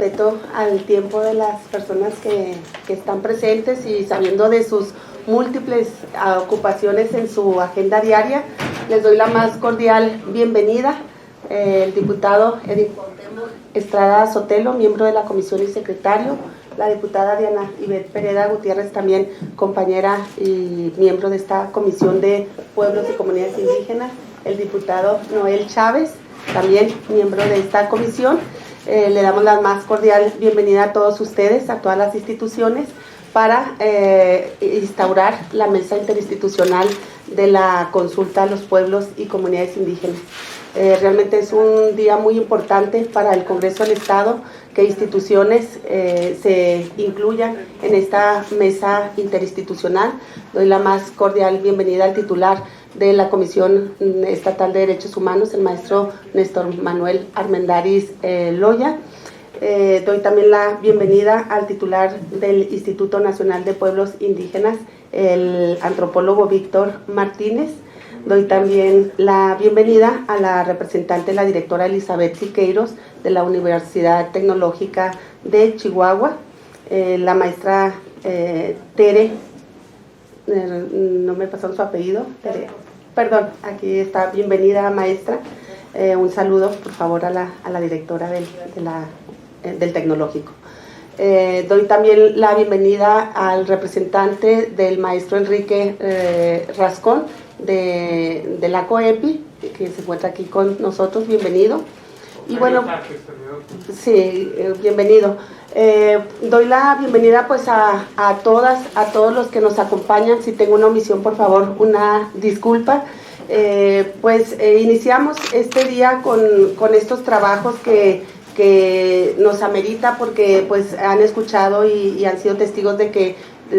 Respeto al tiempo de las personas que están presentes y sabiendo de sus múltiples ocupaciones en su agenda diaria, les doy la más cordial bienvenida. El diputado Edith Estrada Sotelo, miembro de la comisión y secretario, la diputada Diana Ivette Pereda Gutiérrez, también compañera y miembro de esta comisión de pueblos y comunidades indígenas, el diputado Noel Chávez, también miembro de esta comisión. Le damos la más cordial bienvenida a todos ustedes, a todas las instituciones, para instaurar la mesa interinstitucional de la consulta a los pueblos y comunidades indígenas. Realmente es un día muy importante para el Congreso del Estado que instituciones se incluyan en esta mesa interinstitucional. Doy la más cordial bienvenida al titular de la Comisión Estatal de Derechos Humanos, el maestro Néstor Manuel Armendáriz Loya. Doy también la bienvenida al titular del Instituto Nacional de Pueblos Indígenas, el antropólogo Víctor Martínez. Doy también la bienvenida a la representante, la directora Elizabeth Siqueiros, de la Universidad Tecnológica de Chihuahua, la maestra Tere, no me pasaron su apellido, Tere, perdón, aquí está, bienvenida maestra, un saludo por favor a la directora del Tecnológico. Doy también la bienvenida al representante del maestro Enrique Rascón de la COEPI, que se encuentra aquí con nosotros, bienvenido. Y bueno, sí, bienvenido. Doy la bienvenida pues a todos los que nos acompañan. Si tengo una omisión, por favor, una disculpa. Iniciamos este día con estos trabajos que nos amerita, porque pues han escuchado y han sido testigos de que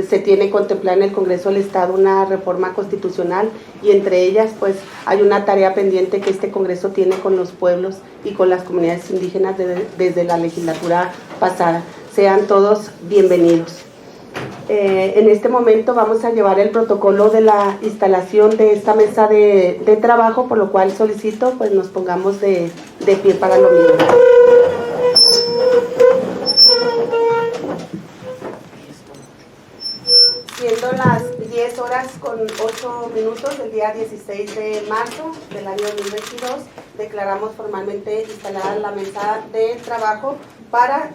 se tiene contemplada en el Congreso del Estado una reforma constitucional, y entre ellas pues hay una tarea pendiente que este Congreso tiene con los pueblos y con las comunidades indígenas desde la legislatura pasada. Sean todos bienvenidos. En este momento vamos a llevar el protocolo de la instalación de esta mesa de trabajo, por lo cual solicito pues nos pongamos de pie para lo mismo. Siendo las 10 horas con 8 minutos del día 16 de marzo del año 2022, declaramos formalmente instalada la mesa de trabajo para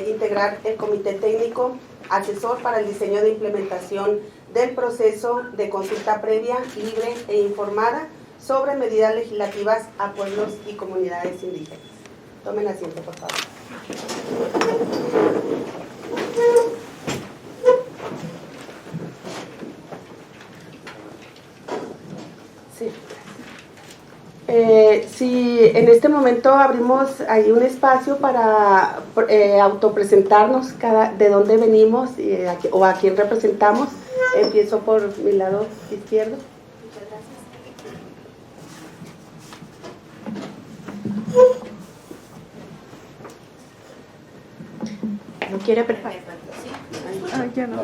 integrar el Comité Técnico Asesor para el diseño de implementación del proceso de consulta previa, libre e informada sobre medidas legislativas a pueblos y comunidades indígenas. Tomen asiento, por favor. Sí. Si en este momento abrimos ahí un espacio para autopresentarnos de dónde venimos o a quién representamos. Empiezo por mi lado izquierdo. Muchas gracias. ¿No quiere preparar? Ah, ya no.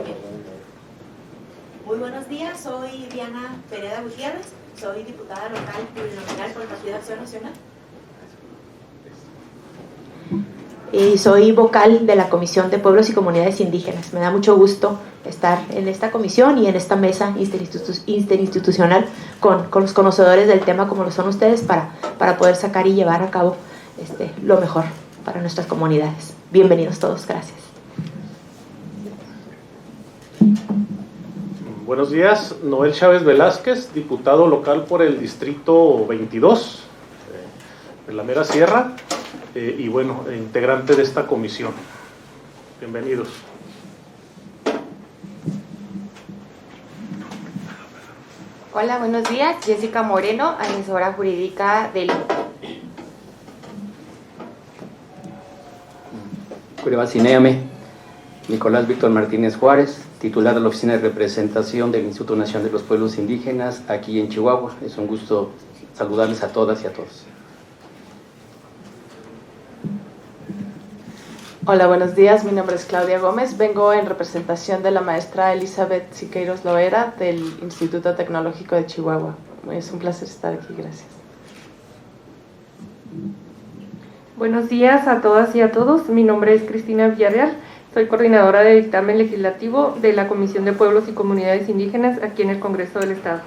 Muy buenos días, soy Diana Pereda Gutiérrez, soy diputada local plurinominal por el Partido de Acción Nacional. Y soy vocal de la Comisión de Pueblos y Comunidades Indígenas. Me da mucho gusto estar en esta comisión y en esta mesa interinstitucional con los conocedores del tema como lo son ustedes para poder sacar y llevar a cabo lo mejor para nuestras comunidades. Bienvenidos todos, gracias. Buenos días, Noel Chávez Velázquez, diputado local por el Distrito 22 de la Mera Sierra, y bueno, integrante de esta comisión. Bienvenidos. Hola, buenos días, Jessica Moreno, asesora jurídica del Curevacinéame. Nicolás Víctor Martínez Juárez, titular de la Oficina de Representación del Instituto Nacional de los Pueblos Indígenas aquí en Chihuahua. Es un gusto saludarles a todas y a todos. Hola, buenos días. Mi nombre es Claudia Gómez. Vengo en representación de la maestra Elizabeth Siqueiros Loera del Instituto Tecnológico de Chihuahua. Es un placer estar aquí. Gracias. Buenos días a todas y a todos. Mi nombre es Cristina Villarreal. Soy coordinadora de dictamen legislativo de la Comisión de Pueblos y Comunidades Indígenas aquí en el Congreso del Estado.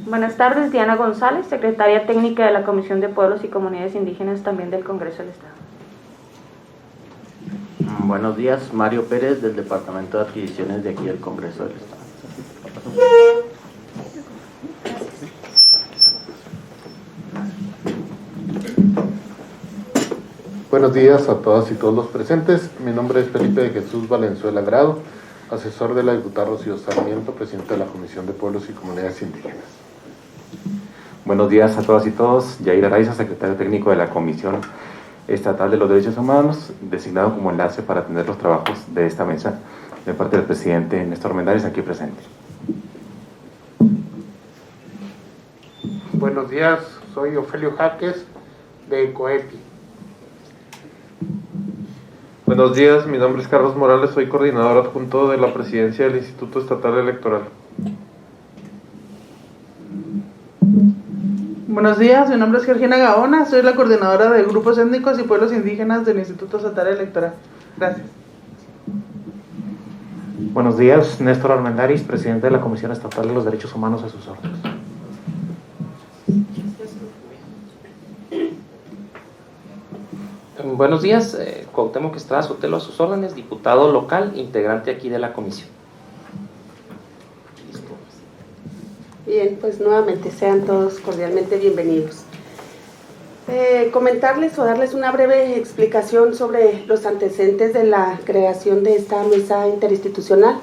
Buenas tardes, Diana González, secretaria técnica de la Comisión de Pueblos y Comunidades Indígenas también del Congreso del Estado. Buenos días, Mario Pérez del Departamento de Adquisiciones de aquí del Congreso del Estado. Buenos días a todas y todos los presentes. Mi nombre es Felipe de Jesús Valenzuela Grado, asesor de la diputada Rocío Sarmiento, presidente de la Comisión de Pueblos y Comunidades Indígenas. Buenos días a todas y todos. Yair Araiza, secretario técnico de la Comisión Estatal de los Derechos Humanos, designado como enlace para atender los trabajos de esta mesa, de parte del presidente Néstor Armendáriz, aquí presente. Buenos días, soy Ofelio Jaques, de COEPI. Buenos días, mi nombre es Carlos Morales, soy coordinador adjunto de la presidencia del Instituto Estatal Electoral. Buenos días, mi nombre es Georgina Gaona, soy la coordinadora de grupos étnicos y pueblos indígenas del Instituto Estatal Electoral. Gracias. Buenos días, Néstor Armendáriz, presidente de la Comisión Estatal de los Derechos Humanos, a sus órdenes. Buenos días, Cuauhtémoc Estrada Sotelo, a sus órdenes, diputado local, integrante aquí de la comisión. Bien, pues nuevamente sean todos cordialmente bienvenidos. Comentarles o darles una breve explicación sobre los antecedentes de la creación de esta mesa interinstitucional.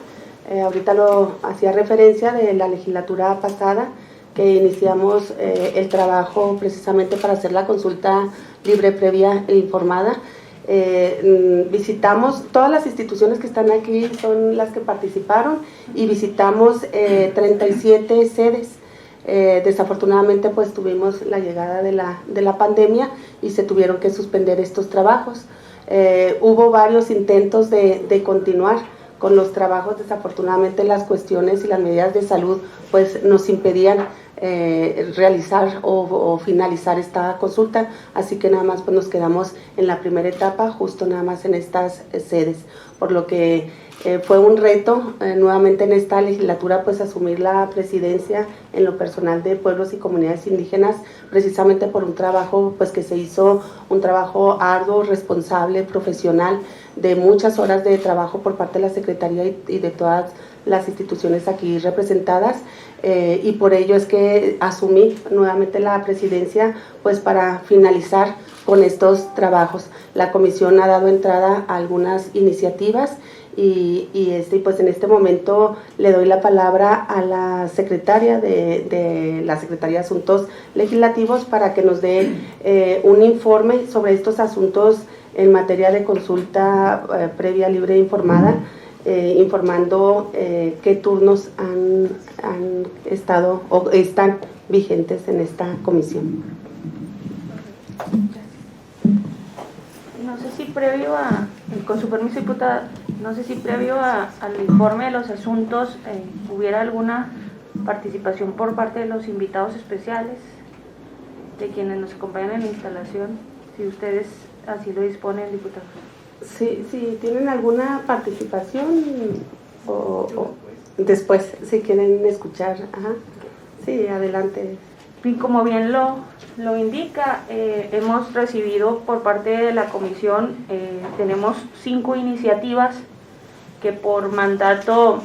Ahorita lo hacía referencia de la legislatura pasada, que iniciamos el trabajo precisamente para hacer la consulta libre, previa e informada. Visitamos todas las instituciones que están aquí, son las que participaron, y visitamos 37 sedes. Desafortunadamente pues tuvimos la llegada de la pandemia y se tuvieron que suspender estos trabajos. Hubo varios intentos de continuar con los trabajos. Desafortunadamente las cuestiones y las medidas de salud pues nos impedían realizar o finalizar esta consulta, así que nada más pues nos quedamos en la primera etapa, justo nada más en estas sedes, por lo que fue un reto nuevamente en esta legislatura pues asumir la presidencia en lo personal de pueblos y comunidades indígenas, precisamente por un trabajo pues que se hizo, un trabajo arduo, responsable, profesional, de muchas horas de trabajo por parte de la Secretaría y de todas las instituciones aquí representadas, y por ello es que asumí nuevamente la presidencia pues para finalizar con estos trabajos. La comisión ha dado entrada a algunas iniciativas y pues en este momento le doy la palabra a la secretaria de la Secretaría de Asuntos Legislativos para que nos dé un informe sobre estos asuntos en materia de consulta previa, libre e informada, informando qué turnos han estado o están vigentes en esta comisión. No sé si previo con su permiso, diputada, no sé si previo al informe de los asuntos hubiera alguna participación por parte de los invitados especiales, de quienes nos acompañan en la instalación, si ustedes así lo disponen, diputado. Sí, ¿tienen alguna participación o después, si quieren escuchar? Ajá. Sí, adelante. Y como bien lo indica, hemos recibido por parte de la comisión, tenemos 5 iniciativas que por mandato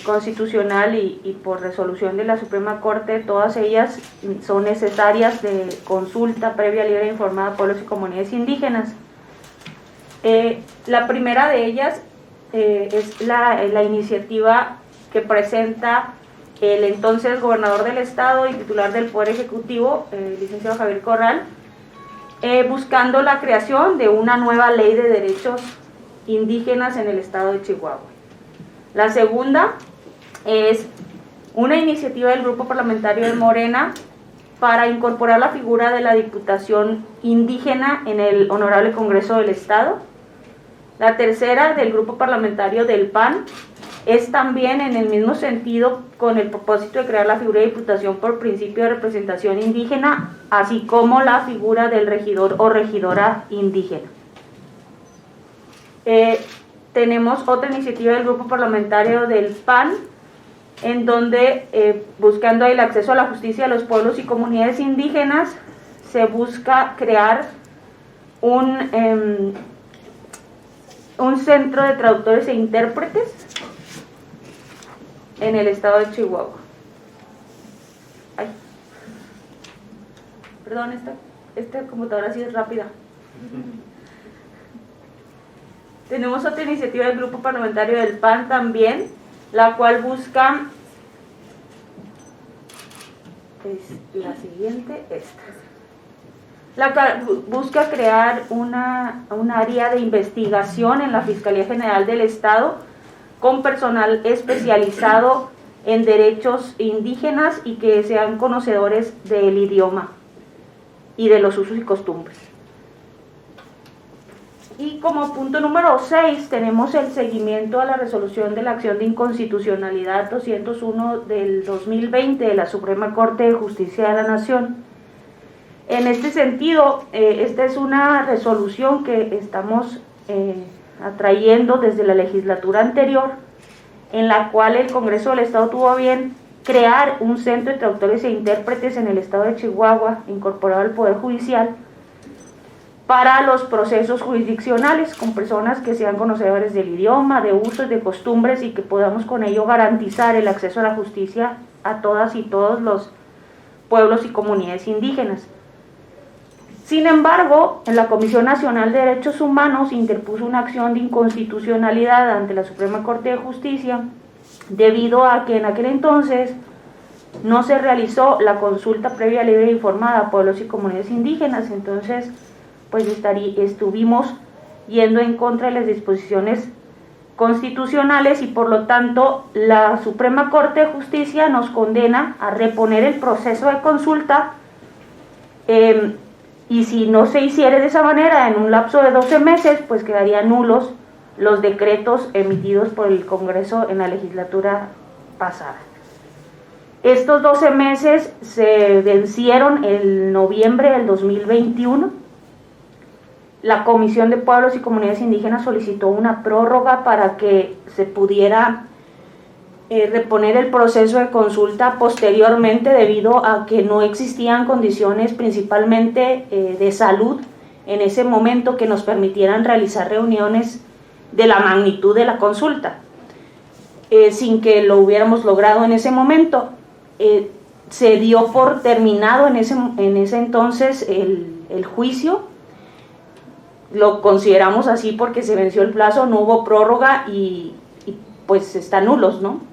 constitucional y por resolución de la Suprema Corte, todas ellas son necesarias de consulta previa, libre e informada a pueblos y comunidades indígenas. La primera de ellas es la iniciativa que presenta el entonces gobernador del estado y titular del Poder Ejecutivo, licenciado Javier Corral, buscando la creación de una nueva ley de derechos indígenas en el estado de Chihuahua. La segunda es una iniciativa del grupo parlamentario de Morena para incorporar la figura de la Diputación Indígena en el Honorable Congreso del Estado. La tercera del grupo parlamentario del PAN es también en el mismo sentido con el propósito de crear la figura de diputación por principio de representación indígena, así como la figura del regidor o regidora indígena. Tenemos otra iniciativa del grupo parlamentario del PAN, en donde buscando el acceso a la justicia de los pueblos y comunidades indígenas, se busca crear un centro de traductores e intérpretes en el estado de Chihuahua. Ay. Perdón, esta computadora sí es rápida. Tenemos otra iniciativa del grupo parlamentario del PAN también, la cual busca, es la siguiente, busca crear un área de investigación en la Fiscalía General del Estado con personal especializado en derechos indígenas y que sean conocedores del idioma y de los usos y costumbres. Y como punto número 6 tenemos el seguimiento a la resolución de la acción de inconstitucionalidad 201 del 2020 de la Suprema Corte de Justicia de la Nación. En este sentido, esta es una resolución que estamos atrayendo desde la legislatura anterior, en la cual el Congreso del Estado tuvo a bien crear un centro de traductores e intérpretes en el estado de Chihuahua, incorporado al Poder Judicial, para los procesos jurisdiccionales, con personas que sean conocedores del idioma, de usos, de costumbres, y que podamos con ello garantizar el acceso a la justicia a todas y todos los pueblos y comunidades indígenas. Sin embargo, en la Comisión Nacional de Derechos Humanos interpuso una acción de inconstitucionalidad ante la Suprema Corte de Justicia, debido a que en aquel entonces no se realizó la consulta previa, libre e informada a pueblos y comunidades indígenas. Entonces, pues estuvimos yendo en contra de las disposiciones constitucionales y por lo tanto la Suprema Corte de Justicia nos condena a reponer el proceso de consulta, y si no se hiciera de esa manera en un lapso de 12 meses, pues quedarían nulos los decretos emitidos por el Congreso en la legislatura pasada. Estos 12 meses se vencieron en noviembre del 2021. La Comisión de Pueblos y Comunidades Indígenas solicitó una prórroga para que se pudiera reponer el proceso de consulta posteriormente, debido a que no existían condiciones principalmente de salud en ese momento que nos permitieran realizar reuniones de la magnitud de la consulta, sin que lo hubiéramos logrado en ese momento. Se dio por terminado en ese entonces el juicio. Lo consideramos así porque se venció el plazo, no hubo prórroga y pues están nulos, ¿no?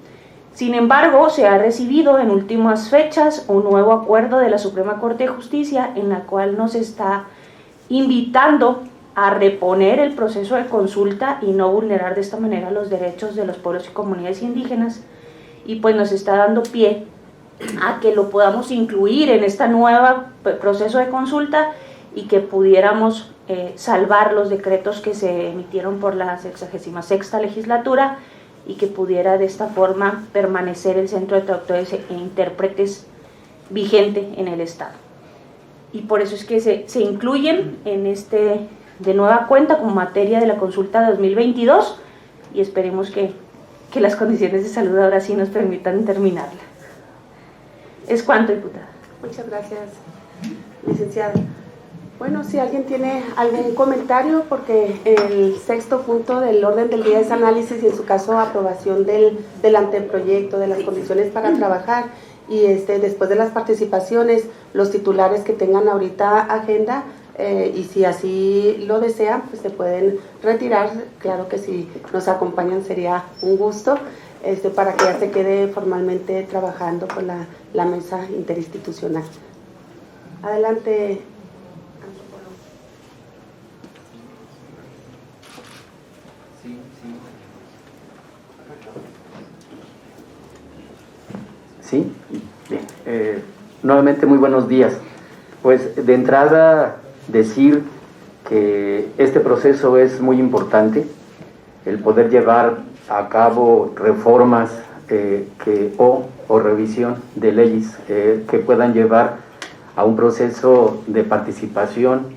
Sin embargo, se ha recibido en últimas fechas un nuevo acuerdo de la Suprema Corte de Justicia, en la cual nos está invitando a reponer el proceso de consulta y no vulnerar de esta manera los derechos de los pueblos y comunidades indígenas, y pues nos está dando pie a que lo podamos incluir en esta nueva proceso de consulta y que pudiéramos salvar los decretos que se emitieron por la 66ª legislatura y que pudiera de esta forma permanecer el Centro de Traductores e Intérpretes vigente en el Estado. Y por eso es que se incluyen en de nueva cuenta como materia de la consulta de 2022, y esperemos que las condiciones de salud ahora sí nos permitan terminarla. Es cuanto, diputada. Muchas gracias, licenciada. Bueno, si alguien tiene algún comentario, porque el 6º punto del orden del día es análisis y en su caso aprobación del anteproyecto, de las condiciones para trabajar, y después de las participaciones, los titulares que tengan ahorita agenda, y si así lo desean, pues se pueden retirar. Claro que si nos acompañan sería un gusto, para que ya se quede formalmente trabajando con la mesa interinstitucional. Adelante. Sí, bien. Nuevamente muy buenos días. Pues de entrada decir que este proceso es muy importante, el poder llevar a cabo reformas o revisión de leyes que puedan llevar a un proceso de participación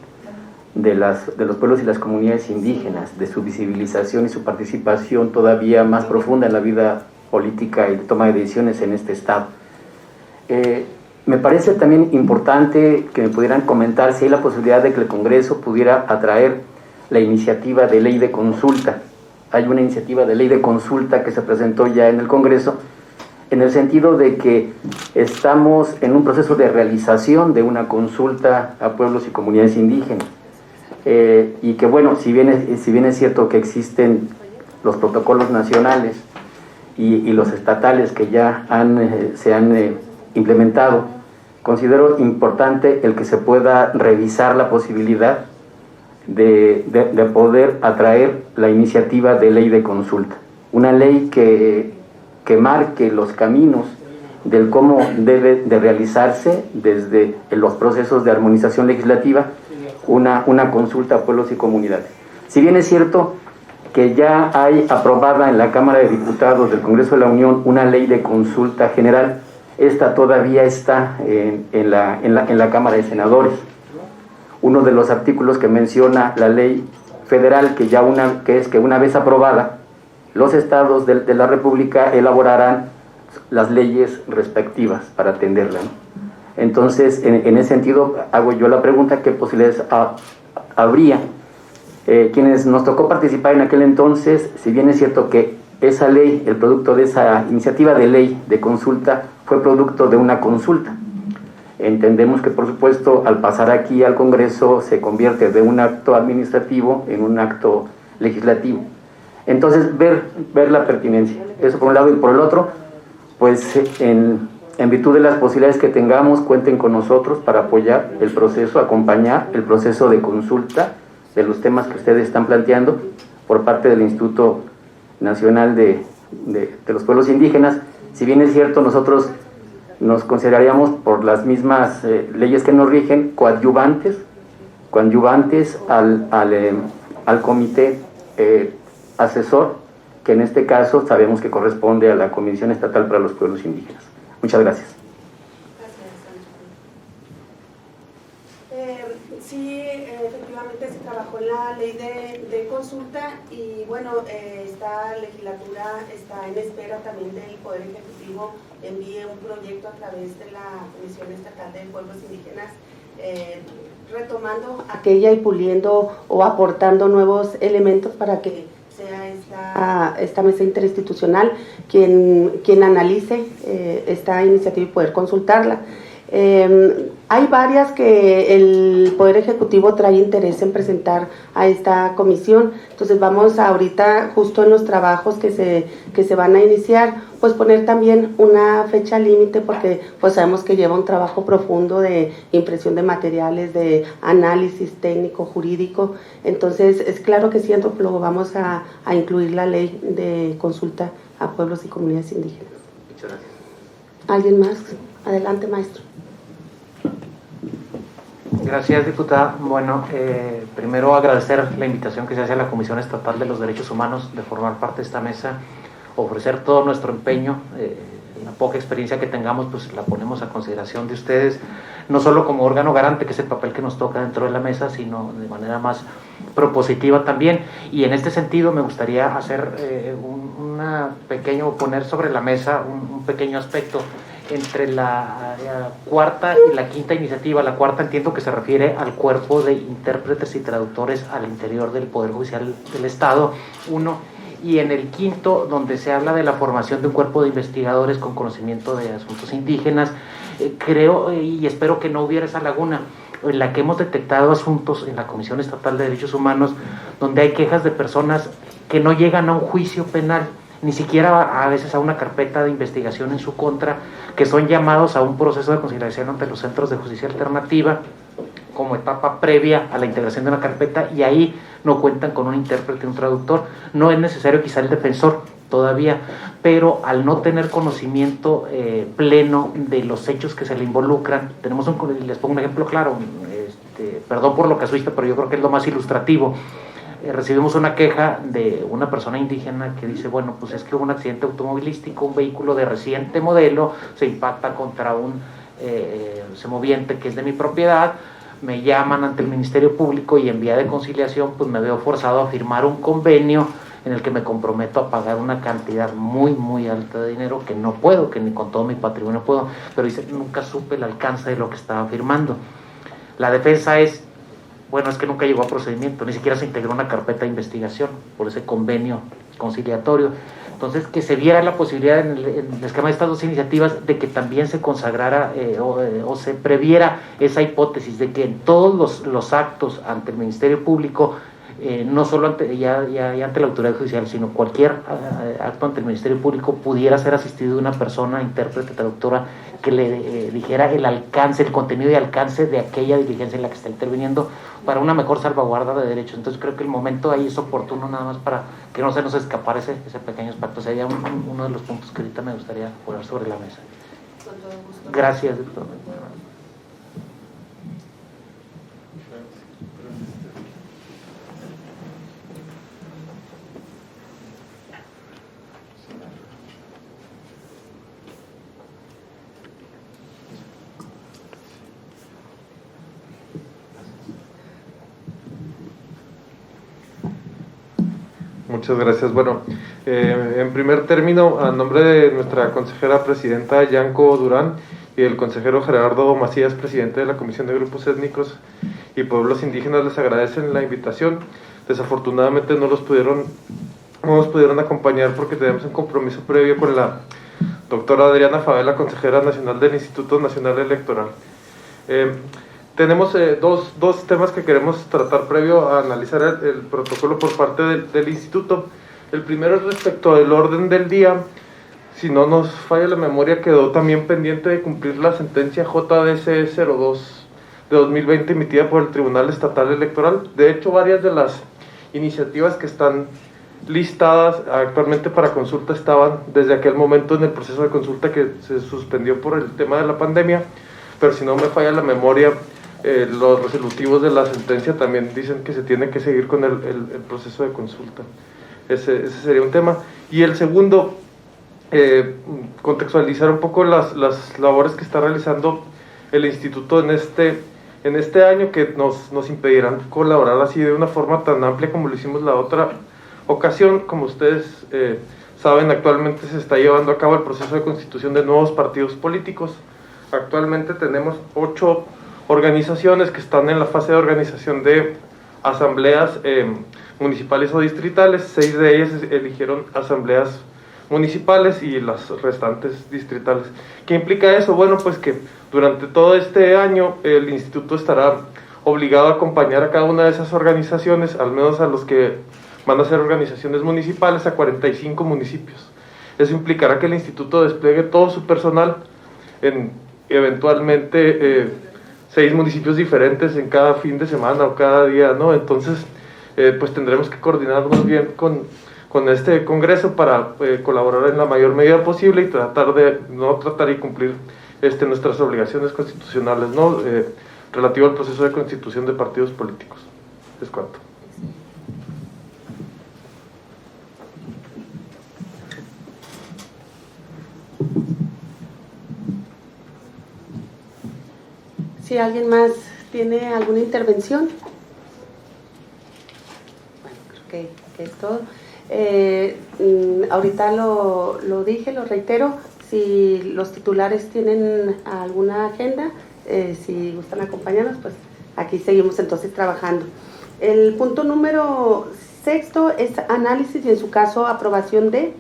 de los pueblos y las comunidades indígenas, de su visibilización y su participación todavía más profunda en la vida política y de toma de decisiones en este estado. Me parece también importante que me pudieran comentar si hay la posibilidad de que el Congreso pudiera atraer la iniciativa de ley de consulta. Hay una iniciativa de ley de consulta que se presentó ya en el Congreso, en el sentido de que estamos en un proceso de realización de una consulta a pueblos y comunidades indígenas. Y que bueno, si bien es cierto que existen los protocolos nacionales y los estatales que ya se han implementado, considero importante el que se pueda revisar la posibilidad de poder atraer la iniciativa de ley de consulta. Una ley que marque los caminos del cómo debe de realizarse desde los procesos de armonización legislativa una consulta a pueblos y comunidades. Si bien es cierto que ya hay aprobada en la Cámara de Diputados del Congreso de la Unión una ley de consulta general, esta todavía está en la Cámara de Senadores. Uno de los artículos que menciona la ley federal, que es que una vez aprobada, los estados de la República elaborarán las leyes respectivas para atenderla, ¿no? Entonces, en ese sentido, hago yo la pregunta: ¿qué posibilidades habría? Quienes nos tocó participar en aquel entonces, si bien es cierto que esa ley, el producto de esa iniciativa de ley de consulta, fue producto de una consulta. Entendemos que, por supuesto, al pasar aquí al Congreso, se convierte de un acto administrativo en un acto legislativo. Entonces, ver la pertinencia. Eso por un lado, y por el otro, pues en virtud de las posibilidades que tengamos, cuenten con nosotros para apoyar el proceso, acompañar el proceso de consulta de los temas que ustedes están planteando por parte del Instituto Nacional de los Pueblos Indígenas. Si bien es cierto, nosotros nos consideraríamos, por las mismas leyes que nos rigen, coadyuvantes al comité asesor, que en este caso sabemos que corresponde a la Comisión Estatal para los Pueblos Indígenas. Muchas gracias. Sí, efectivamente se trabajó en la ley de consulta y bueno, esta legislatura está en espera también del Poder Ejecutivo envíe un proyecto a través de la Comisión Estatal de Pueblos Indígenas, retomando aquella y puliendo o aportando nuevos elementos para que sea esta mesa interinstitucional quien analice esta iniciativa y poder consultarla. Hay varias que el Poder Ejecutivo trae interés en presentar a esta comisión, entonces vamos ahorita justo en los trabajos que se van a iniciar, pues poner también una fecha límite, porque pues sabemos que lleva un trabajo profundo de impresión de materiales, de análisis técnico, jurídico. Entonces es claro que sí, luego vamos a incluir la ley de consulta a pueblos y comunidades indígenas. Muchas gracias. ¿Alguien más? Adelante, maestro. Gracias, diputada. Bueno, primero agradecer la invitación que se hace a la Comisión Estatal de los Derechos Humanos de formar parte de esta mesa, ofrecer todo nuestro empeño, la poca experiencia que tengamos, pues la ponemos a consideración de ustedes, no solo como órgano garante, que es el papel que nos toca dentro de la mesa, sino de manera más propositiva también. Y en este sentido me gustaría hacer poner sobre la mesa un pequeño aspecto entre la cuarta y la quinta iniciativa. La cuarta entiendo que se refiere al cuerpo de intérpretes y traductores al interior del Poder Judicial del Estado, y en el quinto, donde se habla de la formación de un cuerpo de investigadores con conocimiento de asuntos indígenas. Creo y espero que no hubiera esa laguna en la que hemos detectado asuntos en la Comisión Estatal de Derechos Humanos donde hay quejas de personas que no llegan a un juicio penal, ni siquiera a veces a una carpeta de investigación en su contra, que son llamados a un proceso de conciliación ante los centros de justicia alternativa como etapa previa a la integración de una carpeta, y ahí no cuentan con un intérprete, un traductor. No es necesario quizá el defensor todavía, pero al no tener conocimiento pleno de los hechos que se le involucran, les pongo un ejemplo claro, perdón por lo casuista, pero yo creo que es lo más ilustrativo. recibimos una queja de una persona indígena que dice, bueno, pues es que hubo un accidente automovilístico, un vehículo de reciente modelo se impacta contra un semoviente que es de mi propiedad, me llaman ante el Ministerio Público y en vía de conciliación pues me veo forzado a firmar un convenio en el que me comprometo a pagar una cantidad muy muy alta de dinero que no puedo, que ni con todo mi patrimonio puedo, pero dice, nunca supe el alcance de lo que estaba firmando. La defensa es, bueno, es que nunca llegó a procedimiento, ni siquiera se integró una carpeta de investigación por ese convenio conciliatorio. Entonces, que se viera la posibilidad en el esquema de estas dos iniciativas de que también se consagrara o se previera esa hipótesis de que en todos los actos ante el Ministerio Público, no solo ante la autoridad judicial, sino cualquier acto ante el Ministerio Público pudiera ser asistido de una persona, intérprete, traductora, que le dijera el alcance, el contenido y alcance de aquella diligencia en la que está interviniendo para una mejor salvaguarda de derechos. Entonces creo que el momento ahí es oportuno nada más para que no se nos escapara ese pequeño aspecto. Sería uno de los puntos que ahorita me gustaría poner sobre la mesa. Gracias, doctor. Muchas gracias. Bueno, en primer término, a nombre de nuestra consejera presidenta Yanko Durán y el consejero Gerardo Macías, presidente de la Comisión de Grupos Étnicos y Pueblos Indígenas, les agradecen la invitación. Desafortunadamente no nos pudieron acompañar porque tenemos un compromiso previo con la doctora Adriana Favela, consejera nacional del Instituto Nacional Electoral. Tenemos dos temas que queremos tratar previo a analizar el protocolo por parte del instituto. El primero es respecto al orden del día. Si no nos falla la memoria, quedó también pendiente de cumplir la sentencia JDC 02 de 2020 emitida por el Tribunal Estatal Electoral. De hecho, varias de las iniciativas que están listadas actualmente para consulta estaban desde aquel momento en el proceso de consulta que se suspendió por el tema de la pandemia, pero si no me falla la memoria, los resolutivos de la sentencia también dicen que se tiene que seguir con el proceso de consulta. Ese sería un tema. Y el segundo, contextualizar un poco las labores que está realizando el instituto en este año, que nos impedirán colaborar así de una forma tan amplia como lo hicimos la otra ocasión. Como ustedes saben, actualmente se está llevando a cabo el proceso de constitución de nuevos partidos políticos. Actualmente tenemos 8 organizaciones que están en la fase de organización de asambleas municipales o distritales. 6 de ellas eligieron asambleas municipales y las restantes distritales. ¿Qué implica eso? Bueno, pues que durante todo este año el instituto estará obligado a acompañar a cada una de esas organizaciones, al menos a los que van a ser organizaciones municipales, a 45 municipios. Eso implicará que el instituto despliegue todo su personal en eventualmente 6 municipios diferentes en cada fin de semana o cada día, ¿no? Entonces, pues tendremos que coordinarnos bien con este congreso para colaborar en la mayor medida posible y tratar y cumplir nuestras obligaciones constitucionales, ¿no? Relativo al proceso de constitución de partidos políticos. Es cuanto. Si alguien más tiene alguna intervención. Bueno, creo que es todo. Ahorita lo dije, lo reitero. Si los titulares tienen alguna agenda, si gustan acompañarnos, pues aquí seguimos entonces trabajando. El punto número 6 es análisis y en su caso aprobación de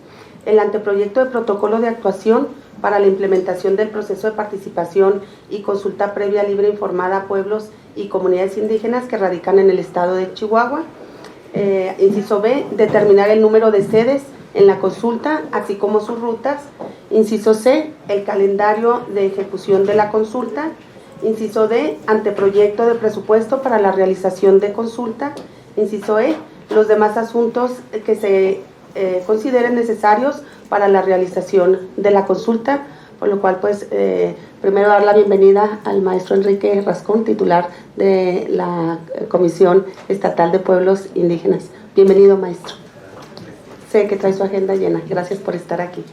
el anteproyecto de protocolo de actuación para la implementación del proceso de participación y consulta previa libre e informada a pueblos y comunidades indígenas que radican en el estado de Chihuahua. Inciso B, determinar el número de sedes en la consulta, así como sus rutas. Inciso C, el calendario de ejecución de la consulta. Inciso D, anteproyecto de presupuesto para la realización de consulta. Inciso E, los demás asuntos que se consideren necesarios para la realización de la consulta. por lo cual pues primero dar la bienvenida al maestro Enrique Rascón, titular de la Comisión Estatal de Pueblos Indígenas. Bienvenido, maestro. Sé que trae su agenda llena, gracias por estar aquí.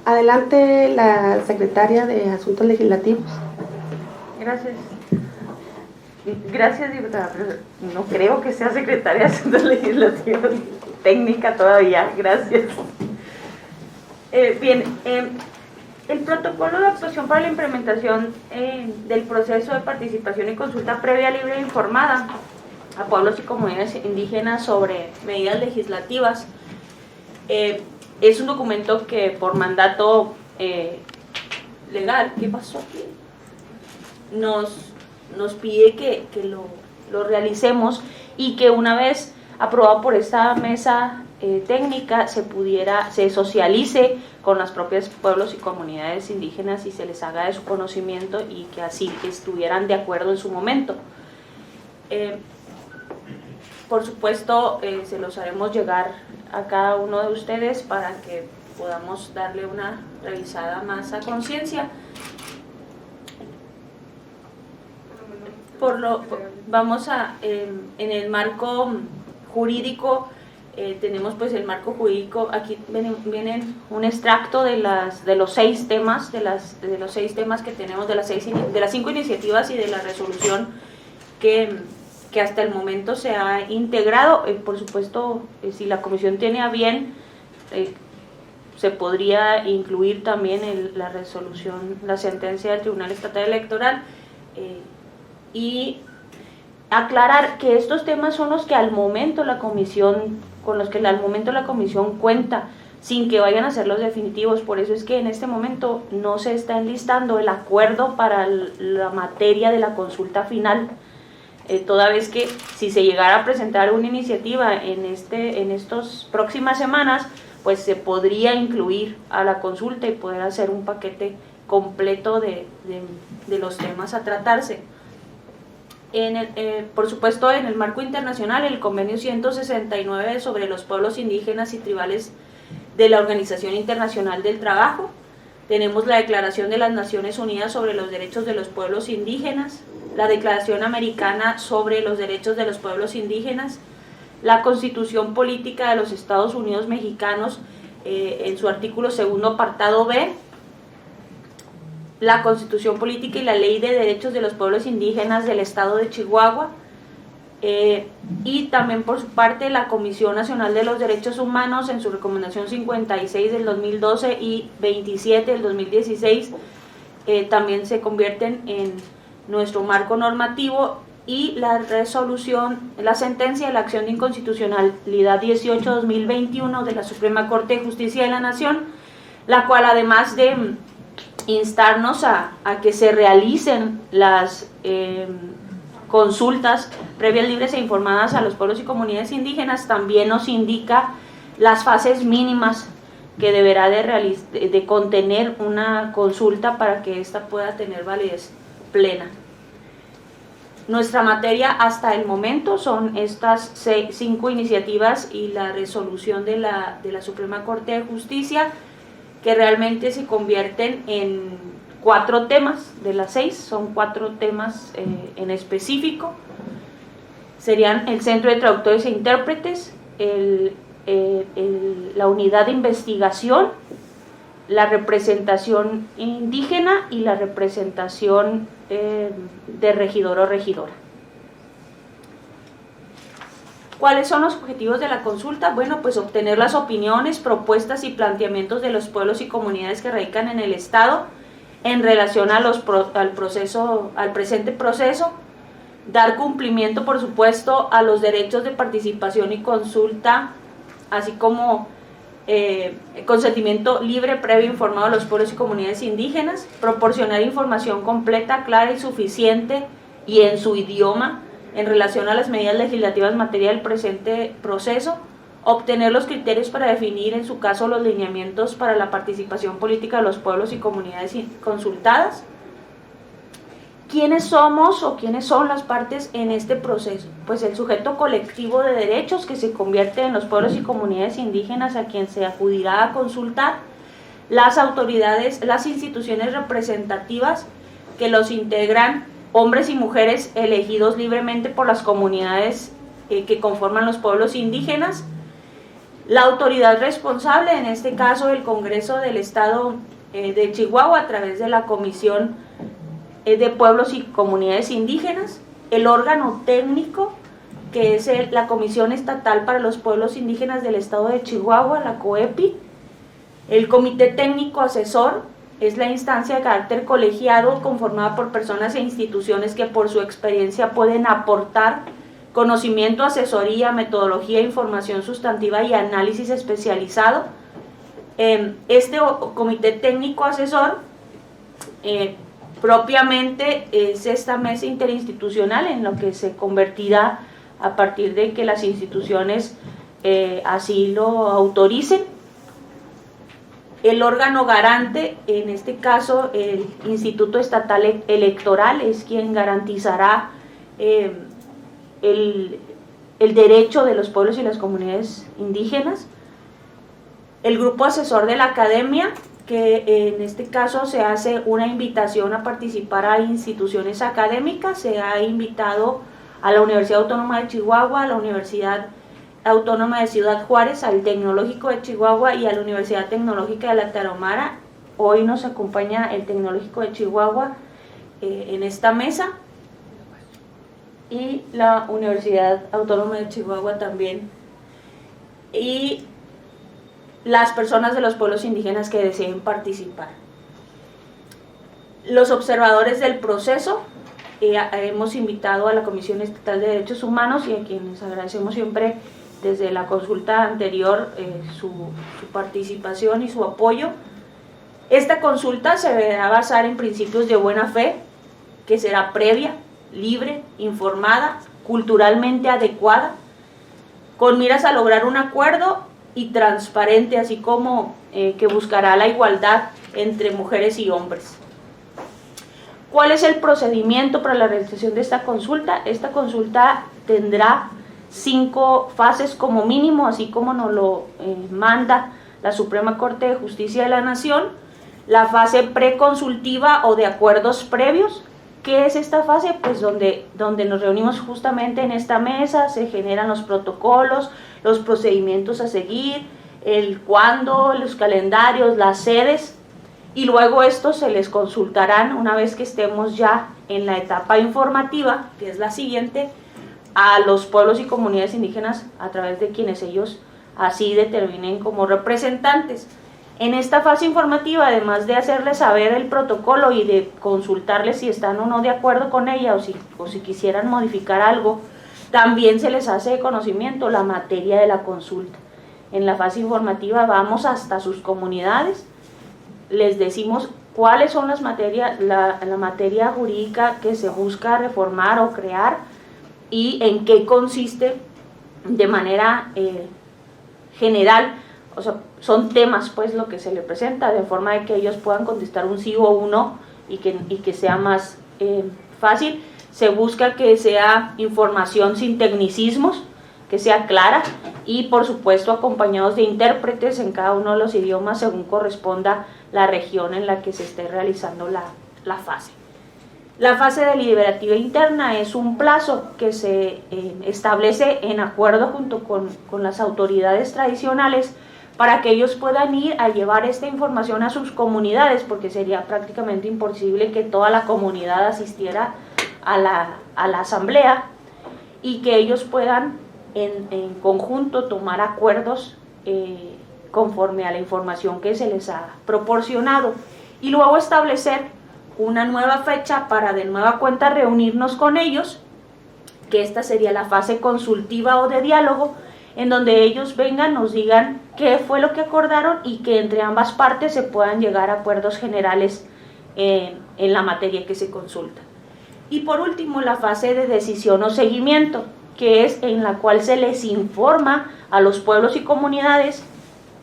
Adelante la secretaria de Asuntos Legislativos. Gracias. Gracias, diputada, pero no creo que sea secretaria de Asuntos Legislativos, técnica todavía, gracias. El protocolo de actuación para la implementación del proceso de participación y consulta previa, libre e informada a pueblos y comunidades indígenas sobre medidas legislativas es un documento que por mandato legal, ¿qué pasó aquí? Nos pide que lo realicemos y que una vez aprobado por esta mesa técnica se socialice con las propias pueblos y comunidades indígenas y se les haga de su conocimiento y que así estuvieran de acuerdo en su momento. Por supuesto, se los haremos llegar a cada uno de ustedes para que podamos darle una revisada más a conciencia. Vamos a, en el marco jurídico, tenemos pues el marco jurídico, aquí viene un extracto de los 6 temas, de los 6 temas que tenemos, de las 5 iniciativas y de la resolución que hasta el momento se ha integrado. Por supuesto, si la comisión tiene a bien, se podría incluir también la resolución, la sentencia del Tribunal Estatal Electoral, y aclarar que estos temas son los que al momento la comisión, con los que al momento la comisión cuenta, sin que vayan a ser los definitivos. Por eso es que en este momento no se está enlistando el acuerdo para la materia de la consulta final, toda vez que si se llegara a presentar una iniciativa en estas próximas semanas, pues se podría incluir a la consulta y poder hacer un paquete completo de los temas a tratarse. Por supuesto, en el marco internacional, el convenio 169 sobre los pueblos indígenas y tribales de la Organización Internacional del Trabajo, tenemos la Declaración de las Naciones Unidas sobre los Derechos de los Pueblos Indígenas, la Declaración Americana sobre los Derechos de los Pueblos Indígenas, la Constitución Política de los Estados Unidos Mexicanos, en su artículo 2º, apartado B, la Constitución Política y la Ley de Derechos de los Pueblos Indígenas del Estado de Chihuahua, y también por su parte la Comisión Nacional de los Derechos Humanos en su recomendación 56 del 2012 y 27 del 2016, también se convierten en nuestro marco normativo, y la resolución, la sentencia de la acción de inconstitucionalidad 18-2021 de la Suprema Corte de Justicia de la Nación, la cual, además de instarnos a que se realicen las consultas previas, libres e informadas a los pueblos y comunidades indígenas, también nos indica las fases mínimas que deberá de contener una consulta para que ésta pueda tener validez plena. Nuestra materia hasta el momento son estas 5 iniciativas y la resolución de la Suprema Corte de Justicia, que realmente se convierten en 4 temas de las 6, son 4 temas en específico. Serían el Centro de Traductores e Intérpretes, la unidad de investigación, la representación indígena y la representación de regidor o regidora. ¿Cuáles son los objetivos de la consulta? Bueno, pues obtener las opiniones, propuestas y planteamientos de los pueblos y comunidades que radican en el Estado en relación a al presente proceso, dar cumplimiento, por supuesto, a los derechos de participación y consulta, así como consentimiento libre, previo, informado a los pueblos y comunidades indígenas, proporcionar información completa, clara y suficiente y en su idioma en relación a las medidas legislativas en materia del presente proceso, obtener los criterios para definir, en su caso, los lineamientos para la participación política de los pueblos y comunidades consultadas. ¿Quiénes somos o quiénes son las partes en este proceso? Pues el sujeto colectivo de derechos, que se convierte en los pueblos y comunidades indígenas a quien se acudirá a consultar, las autoridades, las instituciones representativas que los integran, hombres y mujeres elegidos libremente por las comunidades que conforman los pueblos indígenas, la autoridad responsable, en este caso el Congreso del Estado de Chihuahua, a través de la Comisión de Pueblos y Comunidades Indígenas, el órgano técnico, que es la Comisión Estatal para los Pueblos Indígenas del Estado de Chihuahua, la COEPI, el Comité Técnico Asesor, es la instancia de carácter colegiado conformada por personas e instituciones que por su experiencia pueden aportar conocimiento, asesoría, metodología, información sustantiva y análisis especializado. Este Comité Técnico Asesor propiamente es esta mesa interinstitucional en lo que se convertirá a partir de que las instituciones así lo autoricen. El órgano garante, en este caso el Instituto Estatal Electoral, es quien garantizará el derecho de los pueblos y las comunidades indígenas. El grupo asesor de la academia, que en este caso se hace una invitación a participar a instituciones académicas, se ha invitado a la Universidad Autónoma de Chihuahua, a la Universidad Autónoma de Ciudad Juárez, al Tecnológico de Chihuahua y a la Universidad Tecnológica de la Tarahumara. Hoy nos acompaña el Tecnológico de Chihuahua en esta mesa, y la Universidad Autónoma de Chihuahua también, y las personas de los pueblos indígenas que deseen participar. Los observadores del proceso, hemos invitado a la Comisión Estatal de Derechos Humanos, y a quienes agradecemos siempre desde la consulta anterior su participación y su apoyo. Esta consulta se deberá basar en principios de buena fe, que será previa, libre, informada, culturalmente adecuada, con miras a lograr un acuerdo y transparente, así como que buscará la igualdad entre mujeres y hombres. ¿Cuál es el procedimiento para la realización de esta consulta? Esta consulta tendrá 5 fases como mínimo, así como nos lo manda la Suprema Corte de Justicia de la Nación. La fase preconsultiva o de acuerdos previos. ¿Qué es esta fase? Pues donde nos reunimos justamente en esta mesa, se generan los protocolos, los procedimientos a seguir, el cuándo, los calendarios, las sedes, y luego estos se les consultarán una vez que estemos ya en la etapa informativa, que es la siguiente, a los pueblos y comunidades indígenas a través de quienes ellos así determinen como representantes. En esta fase informativa, además de hacerles saber el protocolo y de consultarles si están o no de acuerdo con ella o si quisieran modificar algo, también se les hace de conocimiento la materia de la consulta. En la fase informativa vamos hasta sus comunidades, les decimos cuáles son las materias, la materia jurídica que se busca reformar o crear y en qué consiste de manera general. O sea, son temas pues lo que se le presenta, de forma de que ellos puedan contestar un sí o un no y que sea más fácil. Se busca que sea información sin tecnicismos, que sea clara y por supuesto acompañados de intérpretes en cada uno de los idiomas según corresponda la región en la que se esté realizando la fase. La fase deliberativa interna es un plazo que se establece en acuerdo junto con las autoridades tradicionales para que ellos puedan ir a llevar esta información a sus comunidades, porque sería prácticamente imposible que toda la comunidad asistiera a la asamblea, y que ellos puedan en conjunto tomar acuerdos conforme a la información que se les ha proporcionado, y luego establecer una nueva fecha para de nueva cuenta reunirnos con ellos, que esta sería la fase consultiva o de diálogo, en donde ellos vengan, nos digan qué fue lo que acordaron y que entre ambas partes se puedan llegar a acuerdos generales en la materia que se consulta. Y por último, la fase de decisión o seguimiento, que es en la cual se les informa a los pueblos y comunidades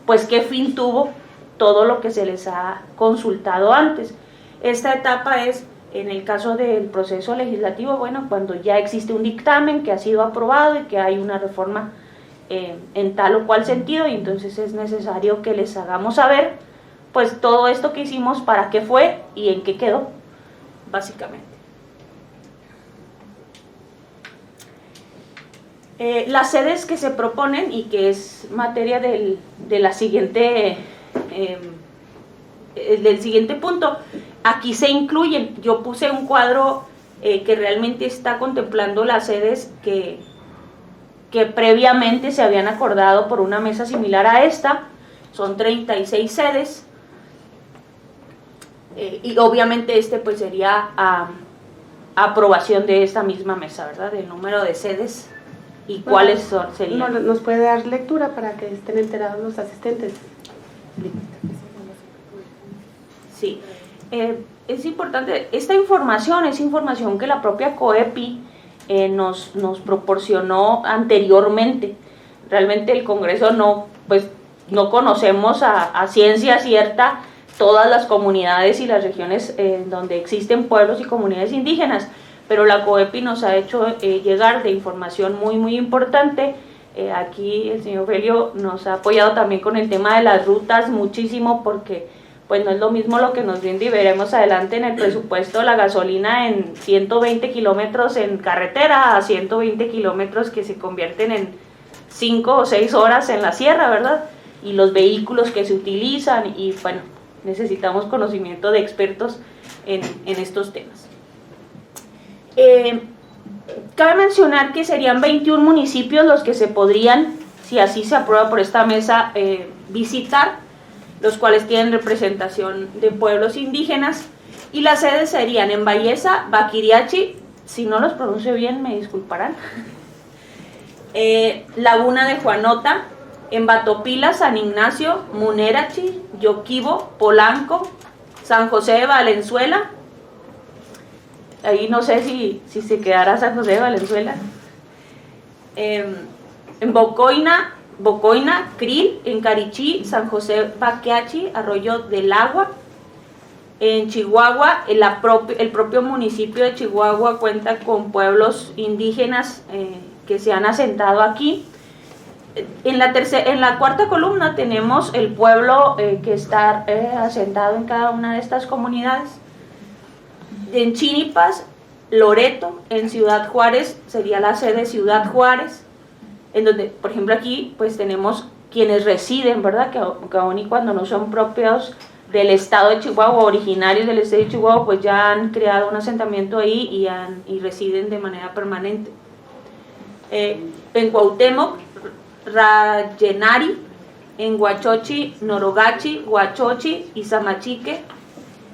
pues qué fin tuvo todo lo que se les ha consultado antes. Esta etapa es, en el caso del proceso legislativo, bueno, cuando ya existe un dictamen que ha sido aprobado y que hay una reforma en tal o cual sentido, y entonces es necesario que les hagamos saber pues todo esto que hicimos, para qué fue y en qué quedó, básicamente. Las sedes que se proponen y que es materia del siguiente punto, aquí se incluyen. Yo puse un cuadro que realmente está contemplando las sedes que previamente se habían acordado por una mesa similar a esta. Son 36 sedes y obviamente pues sería aprobación de esta misma mesa, ¿verdad? Del número de sedes y cuáles serían. ¿Nos puede dar lectura para que estén enterados los asistentes? Sí, es importante, esta información es información que la propia COEPI nos proporcionó anteriormente. Realmente el Congreso no conocemos a ciencia cierta todas las comunidades y las regiones donde existen pueblos y comunidades indígenas, pero la COEPI nos ha hecho llegar de información muy, muy importante. Aquí el señor Felio nos ha apoyado también con el tema de las rutas muchísimo, porque pues no es lo mismo lo que nos brinda, y veremos adelante en el presupuesto la gasolina en 120 kilómetros en carretera a 120 kilómetros que se convierten en 5 o 6 horas en la sierra, ¿verdad? Y los vehículos que se utilizan, y bueno, necesitamos conocimiento de expertos en estos temas. Cabe mencionar que serían 21 municipios los que se podrían, si así se aprueba por esta mesa, visitar, los cuales tienen representación de pueblos indígenas, y las sedes serían en Bayesa, Baquiriachi, si no los pronuncio bien me disculparán, Laguna de Juanota, en Batopila, San Ignacio, Munerachi, Yoquibo, Polanco, San José de Valenzuela, ahí no sé si se quedará San José de Valenzuela, en Bocoina, Cril, en Carichí, San José Baqueachi, Arroyo del Agua. En Chihuahua, el propio municipio de Chihuahua cuenta con pueblos indígenas que se han asentado aquí. En la cuarta columna tenemos el pueblo que está asentado en cada una de estas comunidades. En Chinipas, Loreto, en Ciudad Juárez, sería la sede Ciudad Juárez, en donde, por ejemplo, aquí pues tenemos quienes residen, ¿verdad? Que aun y cuando no son propios del estado de Chihuahua, originarios del estado de Chihuahua, pues ya han creado un asentamiento ahí y residen de manera permanente. En Cuauhtémoc, Rayenari, en Huachochi, Norogachi, Huachochi y Zamachique,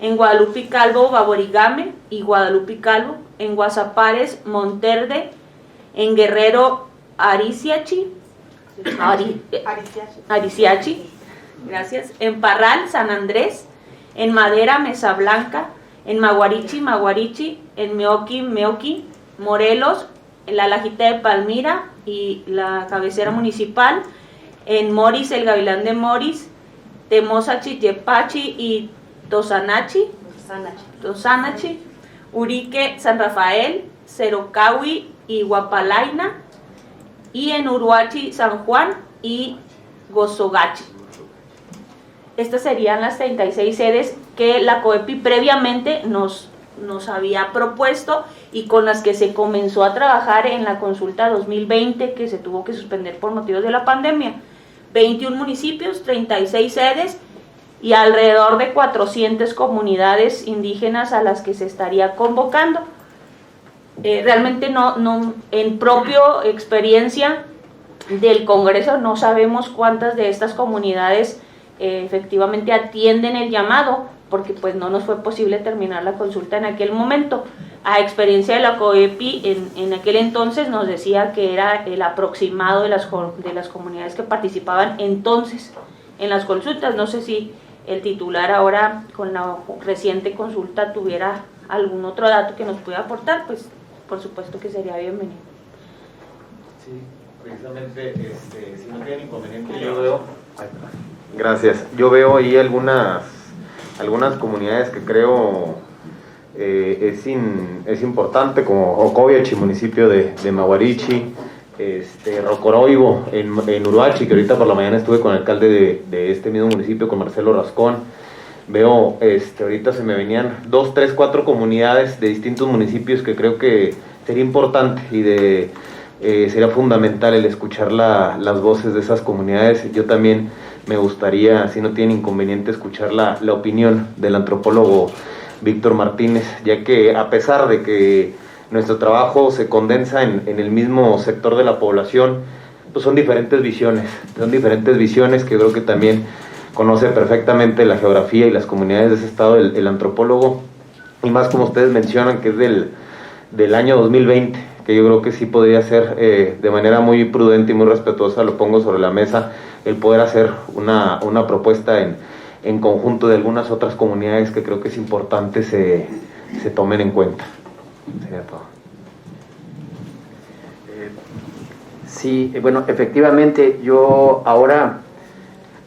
en Guadalupe Calvo, Baborigame y Guadalupe Calvo, en Guasapares, Monterde, en Guerrero, Ariciachi, gracias, en Parral, San Andrés, en Madera, Mesa Blanca, en Maguarichi, en Meoqui, Morelos, en la Lajita de Palmira y la cabecera municipal, en Moris, el Gavilán de Moris, Temosachi, Yepachi y Tosanachi, Urique, San Rafael, Cerocahui y Guapalaina, y en Uruachi, San Juan y Gozogachi. Estas serían las 36 sedes que la COEPI previamente nos había propuesto y con las que se comenzó a trabajar en la consulta 2020, que se tuvo que suspender por motivos de la pandemia. 21 municipios, 36 sedes y alrededor de 400 comunidades indígenas a las que se estaría convocando. Realmente no en propio experiencia del Congreso no sabemos cuántas de estas comunidades efectivamente atienden el llamado, porque pues no nos fue posible terminar la consulta en aquel momento. A experiencia de la COEPI en aquel entonces nos decía que era el aproximado de las comunidades que participaban entonces en las consultas. No sé si el titular ahora con la reciente consulta tuviera algún otro dato que nos pueda aportar, pues por supuesto que sería bienvenido. Sí, precisamente, si no tienen inconveniente, yo veo... Gracias. Yo veo ahí algunas comunidades que creo es importante, como Ocoviachi, municipio de Maguarichi, Rocoroibo en Uruachi, que ahorita por la mañana estuve con el alcalde de este mismo municipio, con Marcelo Rascón, Veo, ahorita se me venían 2, 3, 4 comunidades de distintos municipios que creo que sería importante y sería fundamental el escuchar las voces de esas comunidades. Yo también me gustaría, si no tiene inconveniente, escuchar la opinión del antropólogo Víctor Martínez, ya que a pesar de que nuestro trabajo se condensa en el mismo sector de la población, pues son diferentes visiones que creo que también conoce perfectamente la geografía y las comunidades de ese estado el antropólogo, y más como ustedes mencionan que es del año 2020, que yo creo que sí podría ser de manera muy prudente y muy respetuosa, lo pongo sobre la mesa, el poder hacer una propuesta en conjunto de algunas otras comunidades que creo que es importante se tomen en cuenta. Sería todo. Sí, bueno, efectivamente yo ahora,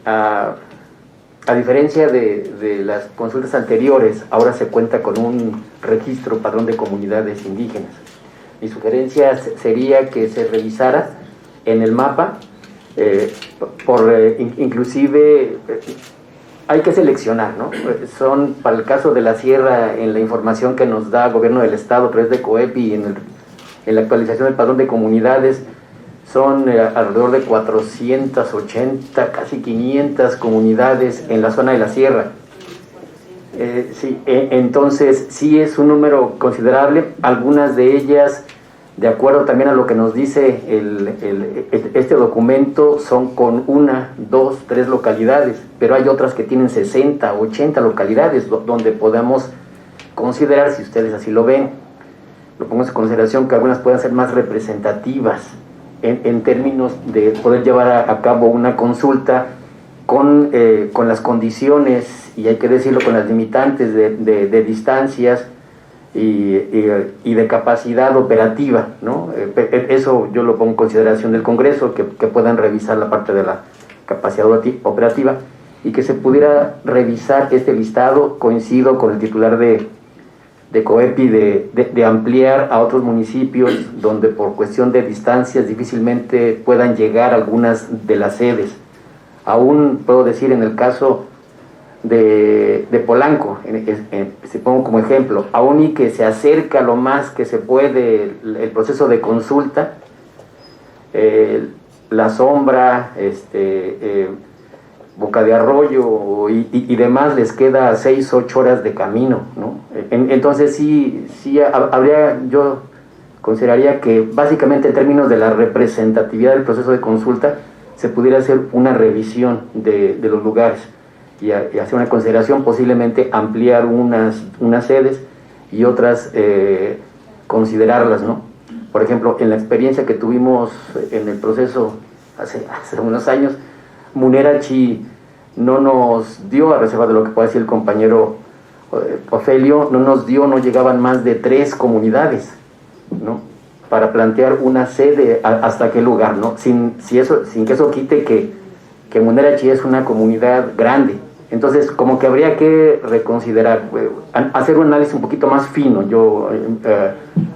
a diferencia de las consultas anteriores, ahora se cuenta con un registro padrón de comunidades indígenas. Mi sugerencia sería que se revisara en el mapa, inclusive hay que seleccionar, ¿no? Son, para el caso de la sierra, en la información que nos da el gobierno del estado, pero es de COEPI, en la actualización del padrón de comunidades, son alrededor de 480, casi 500 comunidades en la zona de la sierra. Sí, entonces sí es un número considerable. Algunas de ellas, de acuerdo también a lo que nos dice este documento, son con 1, 2, 3 localidades, pero hay otras que tienen 60, 80 localidades donde podamos considerar, si ustedes así lo ven, lo pongo en consideración, que algunas puedan ser más representativas en términos de poder llevar a cabo una consulta con las condiciones, y hay que decirlo, con las limitantes de distancias y de capacidad operativa, ¿no? Eso yo lo pongo en consideración del Congreso, que puedan revisar la parte de la capacidad operativa y que se pudiera revisar este listado. Coincido con el titular de COEPI de ampliar a otros municipios donde por cuestión de distancias difícilmente puedan llegar algunas de las sedes. Aún puedo decir, en el caso de Polanco, si pongo como ejemplo, aún y que se acerca lo más que se puede el proceso de consulta, La Sombra, Boca de Arroyo y demás, les queda 6, 8 horas de camino, ¿no? Entonces sí yo consideraría que básicamente en términos de la representatividad del proceso de consulta se pudiera hacer una revisión de los lugares y hacer una consideración, posiblemente ampliar unas sedes y otras considerarlas, ¿no? Por ejemplo, en la experiencia que tuvimos en el proceso hace unos años, Munerachi no nos dio, a reserva de lo que pueda decir el compañero Ofelio, no llegaban más de 3 comunidades, ¿no?, para plantear una sede hasta qué lugar, ¿no? Sin que eso quite que Munerachi es una comunidad grande. Entonces, como que habría que reconsiderar, hacer un análisis un poquito más fino. Yo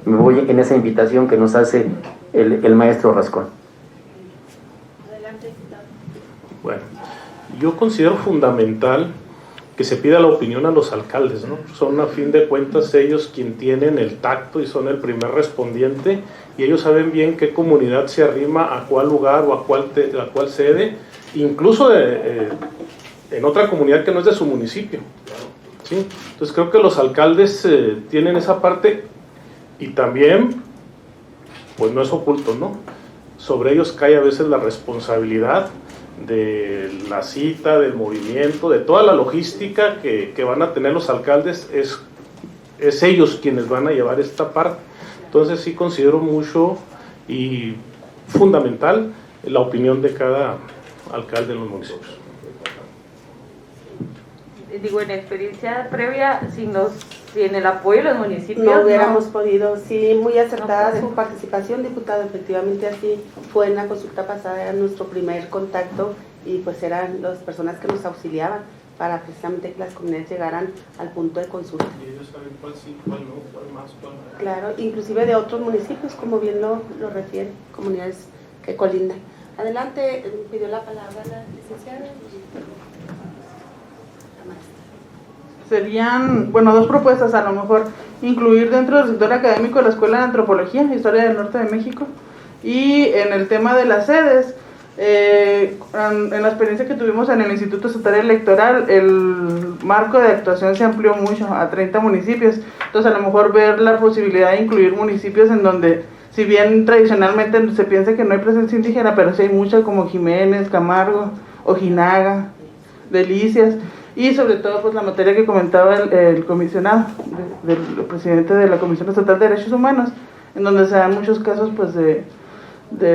me voy en esa invitación que nos hace el maestro Rascón. Bueno, yo considero fundamental que se pida la opinión a los alcaldes, ¿no? Son, a fin de cuentas, ellos quienes tienen el tacto y son el primer respondiente, y ellos saben bien qué comunidad se arrima a cuál lugar o a cuál sede, incluso en otra comunidad que no es de su municipio, ¿sí? Entonces creo que los alcaldes tienen esa parte, y también, pues no es oculto, ¿no? Sobre ellos cae a veces la responsabilidad de la cita, del movimiento, de toda la logística que van a tener los alcaldes. Es ellos quienes van a llevar esta parte. Entonces sí considero mucho y fundamental la opinión de cada alcalde en los municipios. Digo, en experiencia previa, si en el apoyo de los municipios no hubiéramos podido. Sí, muy acertada de su participación, diputado. Efectivamente, así fue en la consulta pasada, era nuestro primer contacto, y pues eran las personas que nos auxiliaban para precisamente que las comunidades llegaran al punto de consulta. Y ellos saben cuál sí, cuál no, cuál más, cuál no. Claro, inclusive de otros municipios, como bien lo refiere, comunidades que colindan. Adelante, pidió la palabra la licenciada. serían, bueno, dos propuestas a lo mejor: incluir dentro del sector académico la Escuela de Antropología, Historia del Norte de México, y en el tema de las sedes, en la experiencia que tuvimos en el Instituto Estatal Electoral, el marco de actuación se amplió mucho a 30 municipios, entonces a lo mejor ver la posibilidad de incluir municipios en donde, si bien tradicionalmente se piensa que no hay presencia indígena, pero sí hay muchas, como Jiménez, Camargo, Ojinaga, Delicias, y sobre todo pues la materia que comentaba el comisionado, del presidente de la Comisión Estatal de Derechos Humanos, en donde se dan muchos casos pues de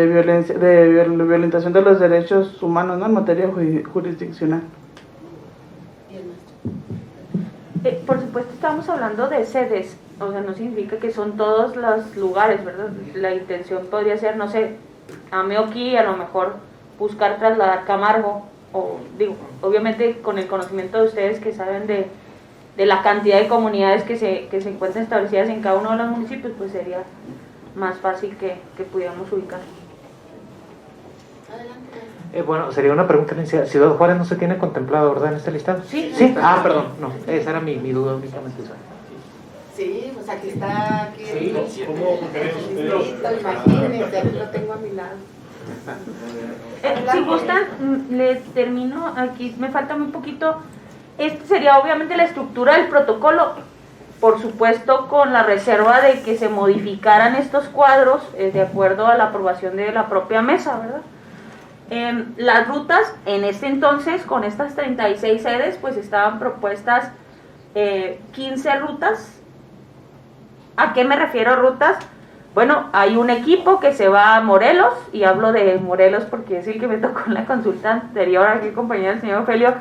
violencia, de violentación de los derechos humanos, ¿no?, en materia jurisdiccional. Por supuesto estamos hablando de sedes, o sea, no significa que son todos los lugares, ¿verdad? La intención podría ser, no sé, Ameoqui, a lo mejor buscar trasladar Camargo, o digo, obviamente con el conocimiento de ustedes que saben de la cantidad de comunidades que se encuentran establecidas en cada uno de los municipios, pues sería más fácil que pudiéramos ubicar. Bueno, sería una pregunta, Ciudad Juárez no se tiene contemplado, ¿verdad, en este listado? Sí. Sí. Ah, perdón, no, esa era mi duda únicamente. Sí, pues aquí está, aquí sí, ¿cómo imagínense, aquí lo tengo a mi lado. Si gustan, les termino, aquí me falta muy poquito. Este sería obviamente la estructura del protocolo, por supuesto con la reserva de que se modificaran estos cuadros de acuerdo a la aprobación de la propia mesa, ¿verdad? Las rutas, en este entonces, con estas 36 sedes, pues estaban propuestas 15 rutas. ¿A qué me refiero rutas? Bueno, hay un equipo que se va a Morelos, y hablo de Morelos porque es el que me tocó en la consulta anterior, aquí compañero del señor Ofelio.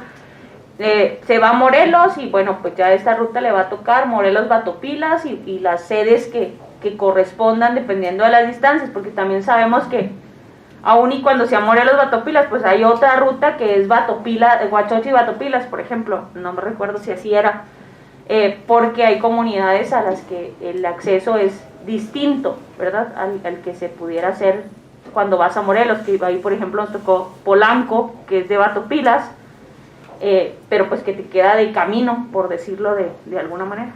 Se va a Morelos y bueno, pues ya esta ruta le va a tocar Morelos-Batopilas y las sedes que correspondan dependiendo de las distancias, porque también sabemos que aún y cuando sea Morelos-Batopilas, pues hay otra ruta que es Huachochi-Batopilas, por ejemplo, no me recuerdo si así era, porque hay comunidades a las que el acceso es distinto, ¿verdad?, al que se pudiera hacer cuando vas a Morelos, que ahí por ejemplo nos tocó Polanco, que es de Batopilas, pero pues que te queda de camino, por decirlo de alguna manera.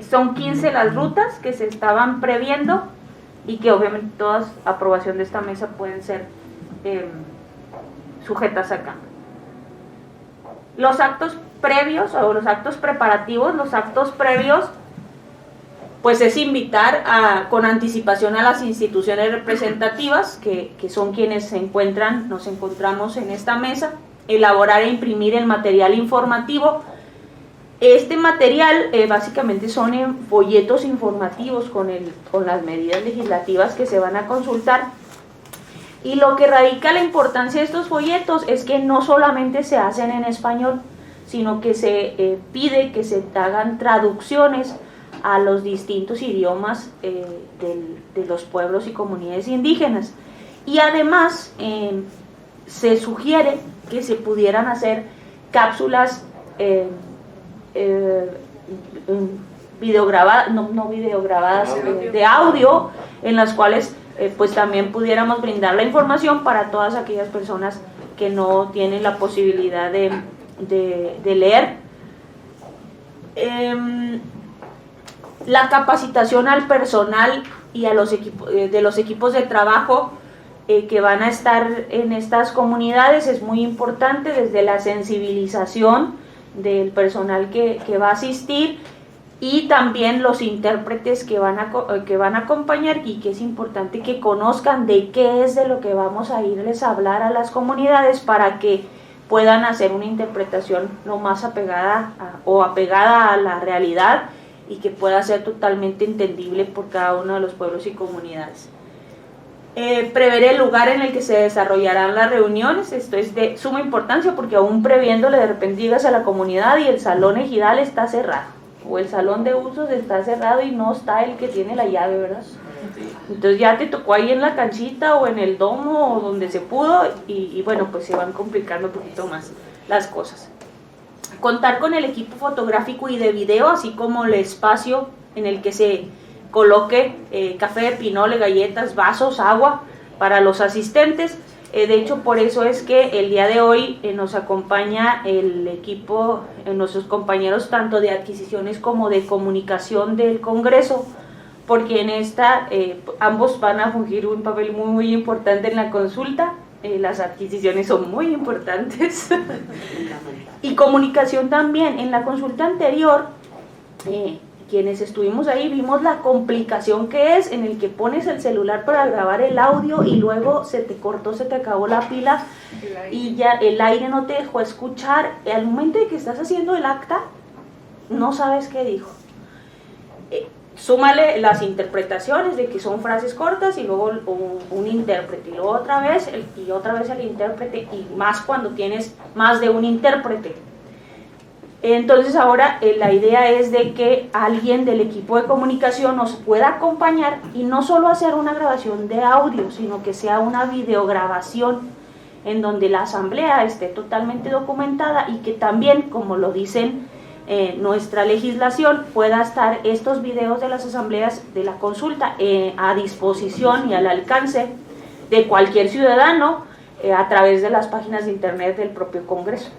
Son 15 las rutas que se estaban previendo y que obviamente todas, aprobación de esta mesa, pueden ser sujetas acá. Los actos previos o los actos preparativos, los actos previos, pues es invitar con anticipación a las instituciones representativas, que son quienes nos encontramos en esta mesa, elaborar e imprimir el material informativo. Este material básicamente son folletos informativos con las medidas legislativas que se van a consultar, y lo que radica la importancia de estos folletos es que no solamente se hacen en español, sino que se pide que se hagan traducciones a los distintos idiomas de los pueblos y comunidades indígenas, y además se sugiere que se pudieran hacer cápsulas videograbadas de audio, en las cuales pues también pudiéramos brindar la información para todas aquellas personas que no tienen la posibilidad de leer. La capacitación al personal y a los equipos de trabajo que van a estar en estas comunidades es muy importante, desde la sensibilización del personal que va a asistir, y también los intérpretes que van a acompañar, y que es importante que conozcan de qué es de lo que vamos a irles a hablar a las comunidades, para que puedan hacer una interpretación lo más apegada a la realidad, y que pueda ser totalmente entendible por cada uno de los pueblos y comunidades. Prever el lugar en el que se desarrollarán las reuniones. Esto es de suma importancia, porque aún previéndole, de repente llegas a la comunidad y el salón ejidal está cerrado, o el salón de usos está cerrado y no está el que tiene la llave, ¿verdad? Entonces ya te tocó ahí en la canchita o en el domo o donde se pudo, y bueno, pues se van complicando un poquito más las cosas. Contar con el equipo fotográfico y de video, así como el espacio en el que se coloque café de pinole, galletas, vasos, agua para los asistentes. De hecho, por eso es que el día de hoy nos acompaña el equipo, nuestros compañeros tanto de adquisiciones como de comunicación del Congreso, porque en esta ambos van a fungir un papel muy, muy importante en la consulta. Las adquisiciones son muy importantes. Y comunicación también. En la consulta anterior, quienes estuvimos ahí vimos la complicación que es en el que pones el celular para grabar el audio y luego se te cortó, se te acabó la pila y ya el aire no te dejó escuchar. Al momento de que estás haciendo el acta, no sabes qué dijo. Súmale las interpretaciones de que son frases cortas y luego un intérprete y luego otra vez el intérprete, y más cuando tienes más de un intérprete. Entonces ahora la idea es de que alguien del equipo de comunicación nos pueda acompañar y no solo hacer una grabación de audio, sino que sea una videograbación en donde la asamblea esté totalmente documentada y que también, como lo dicen nuestra legislación, pueda estar estos videos de las asambleas de la consulta a disposición y al alcance de cualquier ciudadano a través de las páginas de internet del propio Congreso.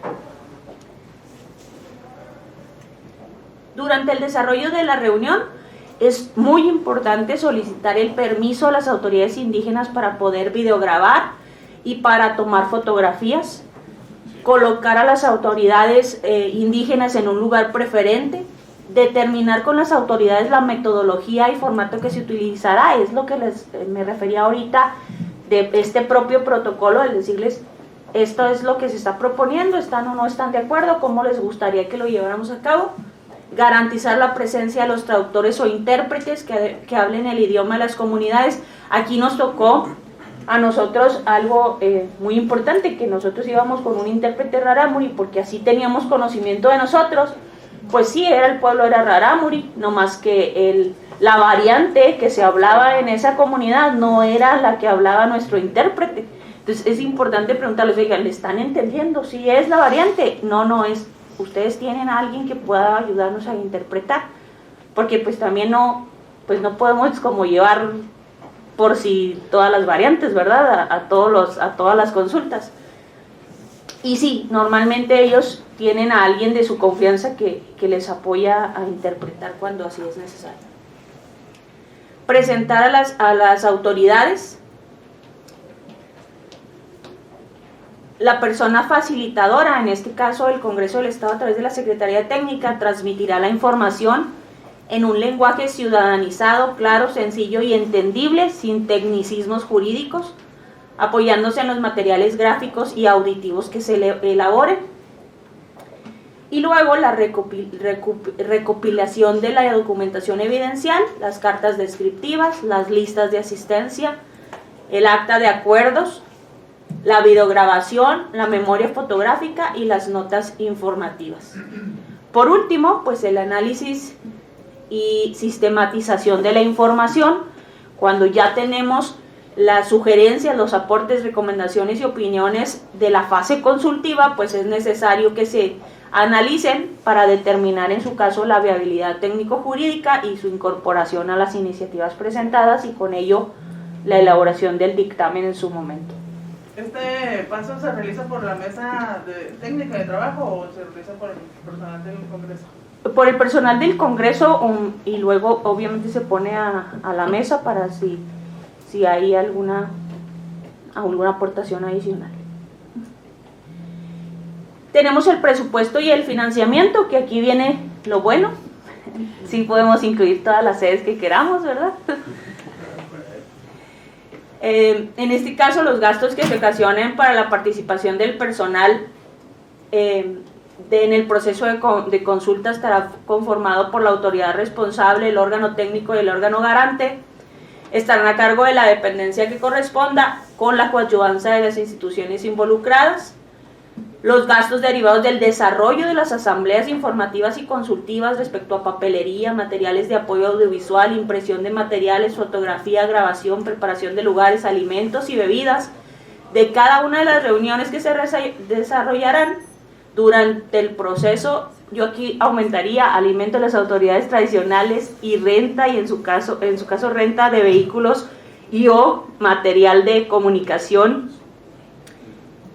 Durante el desarrollo de la reunión es muy importante solicitar el permiso a las autoridades indígenas para poder videograbar y para tomar fotografías, colocar a las autoridades indígenas en un lugar preferente, determinar con las autoridades la metodología y formato que se utilizará. Es lo que me refería ahorita de este propio protocolo, es decirles, esto es lo que se está proponiendo, están o no están de acuerdo, cómo les gustaría que lo lleváramos a cabo. Garantizar la presencia de los traductores o intérpretes que hablen el idioma de las comunidades. Aquí nos tocó a nosotros algo muy importante, que nosotros íbamos con un intérprete rarámuri, porque así teníamos conocimiento de nosotros. Pues sí, el pueblo era rarámuri, no más que la variante que se hablaba en esa comunidad no era la que hablaba nuestro intérprete. Entonces es importante preguntarles, oigan, ¿le están entendiendo? ¿Sí es la variante? No es. Ustedes tienen a alguien que pueda ayudarnos a interpretar, porque pues también no podemos como llevar por si todas las variantes, ¿verdad? A todas las consultas. Y sí, normalmente ellos tienen a alguien de su confianza que les apoya a interpretar cuando así es necesario. Presentar a las autoridades. La persona facilitadora, en este caso el Congreso del Estado a través de la Secretaría Técnica, transmitirá la información en un lenguaje ciudadanizado, claro, sencillo y entendible, sin tecnicismos jurídicos, apoyándose en los materiales gráficos y auditivos que se elaboren. Y luego la recopilación de la documentación evidencial, las cartas descriptivas, las listas de asistencia, el acta de acuerdos, la videograbación, la memoria fotográfica y las notas informativas. Por último, pues el análisis y sistematización de la información. Cuando ya tenemos las sugerencias, los aportes, recomendaciones y opiniones de la fase consultiva, pues es necesario que se analicen para determinar en su caso la viabilidad técnico-jurídica y su incorporación a las iniciativas presentadas y con ello la elaboración del dictamen en su momento. ¿Este paso se realiza por la mesa técnica de trabajo o se realiza por el personal del Congreso? Por el personal del Congreso y luego obviamente se pone a la mesa para si hay alguna aportación adicional. Tenemos el presupuesto y el financiamiento, que aquí viene lo bueno. Sí podemos incluir todas las sedes que queramos, ¿verdad? En este caso, los gastos que se ocasionen para la participación del personal en el proceso de consulta estará conformado por la autoridad responsable, el órgano técnico y el órgano garante. Estarán a cargo de la dependencia que corresponda con la coadyuvanza de las instituciones involucradas. Los gastos derivados del desarrollo de las asambleas informativas y consultivas respecto a papelería, materiales de apoyo audiovisual, impresión de materiales, fotografía, grabación, preparación de lugares, alimentos y bebidas de cada una de las reuniones que se desarrollarán durante el proceso. Yo aquí aumentaría alimentos de las autoridades tradicionales y renta, y en su caso renta de vehículos y o material de comunicación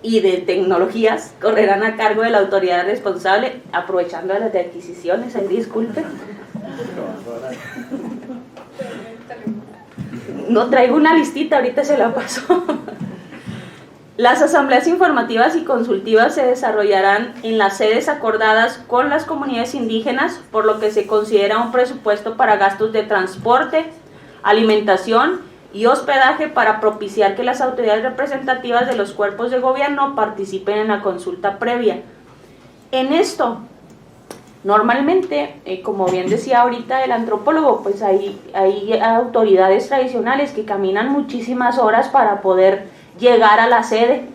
y de tecnologías correrán a cargo de la autoridad responsable, aprovechando las de adquisiciones, disculpe. No traigo una listita, ahorita se la paso. Las asambleas informativas y consultivas se desarrollarán en las sedes acordadas con las comunidades indígenas, por lo que se considera un presupuesto para gastos de transporte, alimentación y hospedaje para propiciar que las autoridades representativas de los cuerpos de gobierno participen en la consulta previa. En esto, normalmente, como bien decía ahorita el antropólogo, pues hay autoridades tradicionales que caminan muchísimas horas para poder llegar a la sede,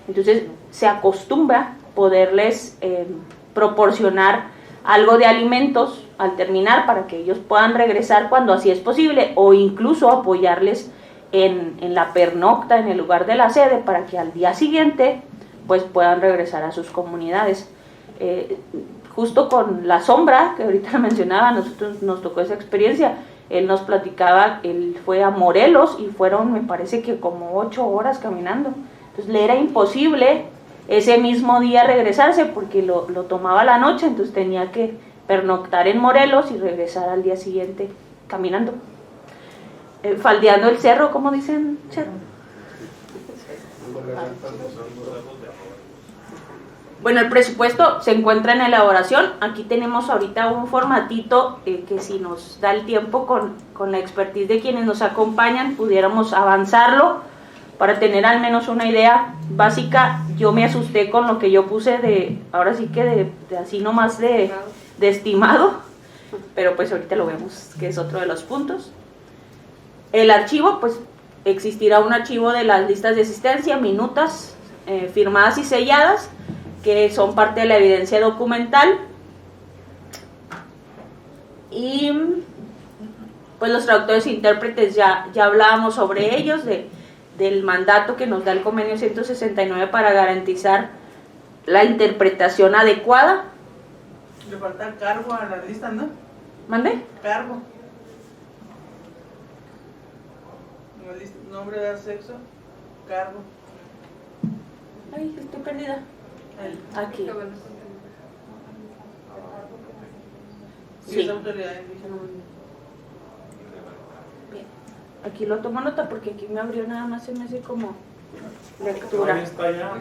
entonces se acostumbra poderles proporcionar algo de alimentos al terminar para que ellos puedan regresar cuando así es posible, o incluso apoyarles en la pernocta en el lugar de la sede para que al día siguiente pues puedan regresar a sus comunidades. Justo con la sombra que ahorita mencionaba, nosotros nos tocó esa experiencia. Él nos platicaba, él fue a Morelos y fueron, me parece que como 8 horas caminando. Entonces le era imposible ese mismo día regresarse porque lo tomaba la noche, entonces tenía que pernoctar en Morelos y regresar al día siguiente caminando. Faldeando el cerro, ¿cómo dicen, Chero? Bueno, el presupuesto se encuentra en elaboración. Aquí tenemos ahorita un formatito que si nos da el tiempo con la expertise de quienes nos acompañan, pudiéramos avanzarlo para tener al menos una idea básica. Yo me asusté con lo que yo puse ahora sí que de así nomás de estimado, pero pues ahorita lo vemos, que es otro de los puntos. El archivo, pues existirá un archivo de las listas de asistencia, minutas, firmadas y selladas, que son parte de la evidencia documental, y pues los traductores e intérpretes ya hablábamos sobre ellos, del mandato que nos da el convenio 169 para garantizar la interpretación adecuada. Le falta cargo a la lista, ¿no? ¿Mande? Cargo. Nombre de sexo, cargo. Ay, estoy perdida. Aquí. Sí. Es autoridad indígena. Bien. Aquí lo tomo nota porque aquí me abrió nada más, se me hace como lectura. Ahí está ya.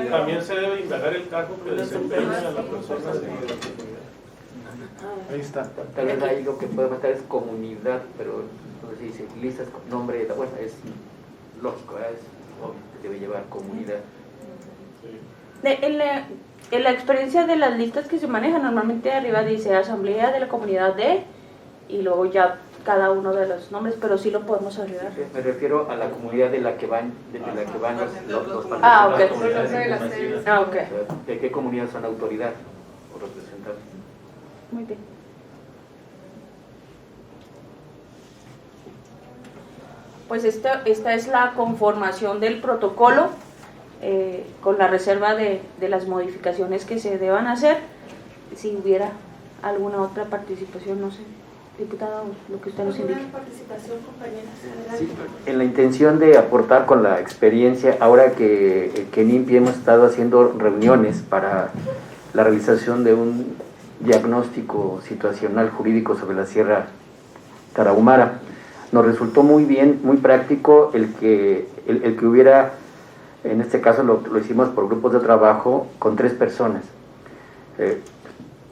También se debe indagar el cargo que desempeña la persona. Ahí está. Tal vez ahí lo que podemos estar es comunidad, pero no sé si dice listas con nombre, bueno, es lógico, es obvio que debe llevar comunidad. En la experiencia de las listas que se manejan, normalmente arriba dice asamblea de la comunidad de, y luego ya cada uno de los nombres, pero sí lo podemos agregar. Me refiero a la comunidad de la que van, los participantes. Ah, ok. ¿De qué comunidad son autoridad o representantes? Muy bien. Pues esta es la conformación del protocolo, con la reserva de las modificaciones que se deban hacer. Si hubiera alguna otra participación, no sé, diputada, lo que usted nos indique. Participación, compañeras. Sí, en la intención de aportar con la experiencia, ahora que en INPI hemos estado haciendo reuniones para la realización de un diagnóstico situacional jurídico sobre la Sierra Tarahumara, nos resultó muy bien, muy práctico el que hubiera, en este caso lo hicimos por grupos de trabajo con 3 personas,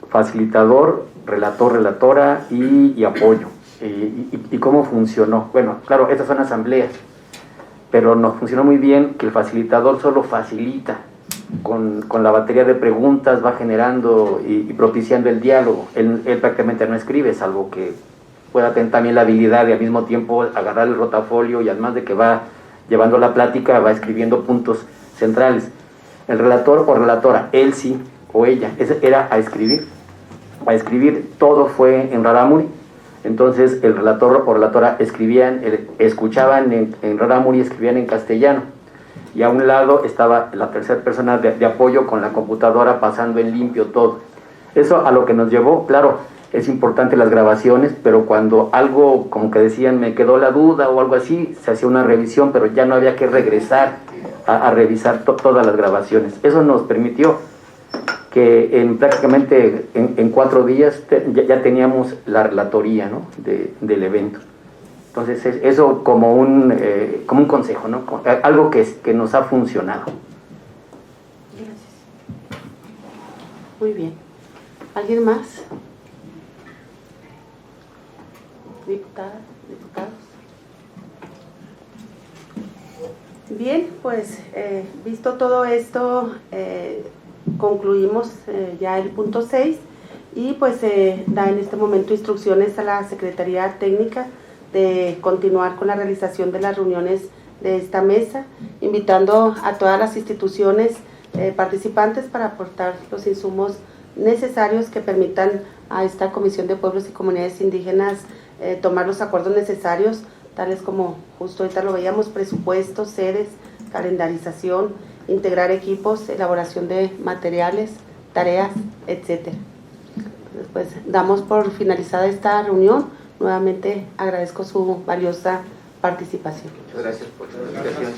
facilitador, relator, relatora y apoyo. ¿Y cómo funcionó? Bueno, claro, estas son asambleas, pero nos funcionó muy bien que el facilitador solo facilita, con la batería de preguntas va generando y propiciando el diálogo. Él prácticamente no escribe, salvo que pueda tener también la habilidad de al mismo tiempo agarrar el rotafolio y además de que va llevando la plática, va escribiendo puntos centrales. El relator o relatora, él sí o ella, era a escribir. A escribir, todo fue en rarámuri. Entonces el relator o relatora escuchaban en rarámuri, escribían en castellano. Y a un lado estaba la tercera persona de apoyo con la computadora pasando en limpio todo. Eso a lo que nos llevó, claro, es importante las grabaciones, pero cuando algo, como que decían, me quedó la duda o algo así, se hacía una revisión, pero ya no había que regresar a revisar todas las grabaciones. Eso nos permitió que prácticamente en 4 días ya teníamos la relatoría, ¿no?, del evento. Entonces eso como un consejo, ¿no?, algo que nos ha funcionado. Gracias. Muy bien. ¿Alguien más? Diputadas, diputados. Bien, pues visto todo esto, concluimos ya el punto 6 y pues da en este momento instrucciones a la Secretaría Técnica de continuar con la realización de las reuniones de esta mesa, invitando a todas las instituciones participantes para aportar los insumos necesarios que permitan a esta Comisión de Pueblos y Comunidades Indígenas tomar los acuerdos necesarios, tales como justo ahorita lo veíamos: presupuestos, sedes, calendarización, integrar equipos, elaboración de materiales, tareas, etc. Pues damos por finalizada esta reunión. Nuevamente agradezco su valiosa participación. Muchas gracias por la explicación.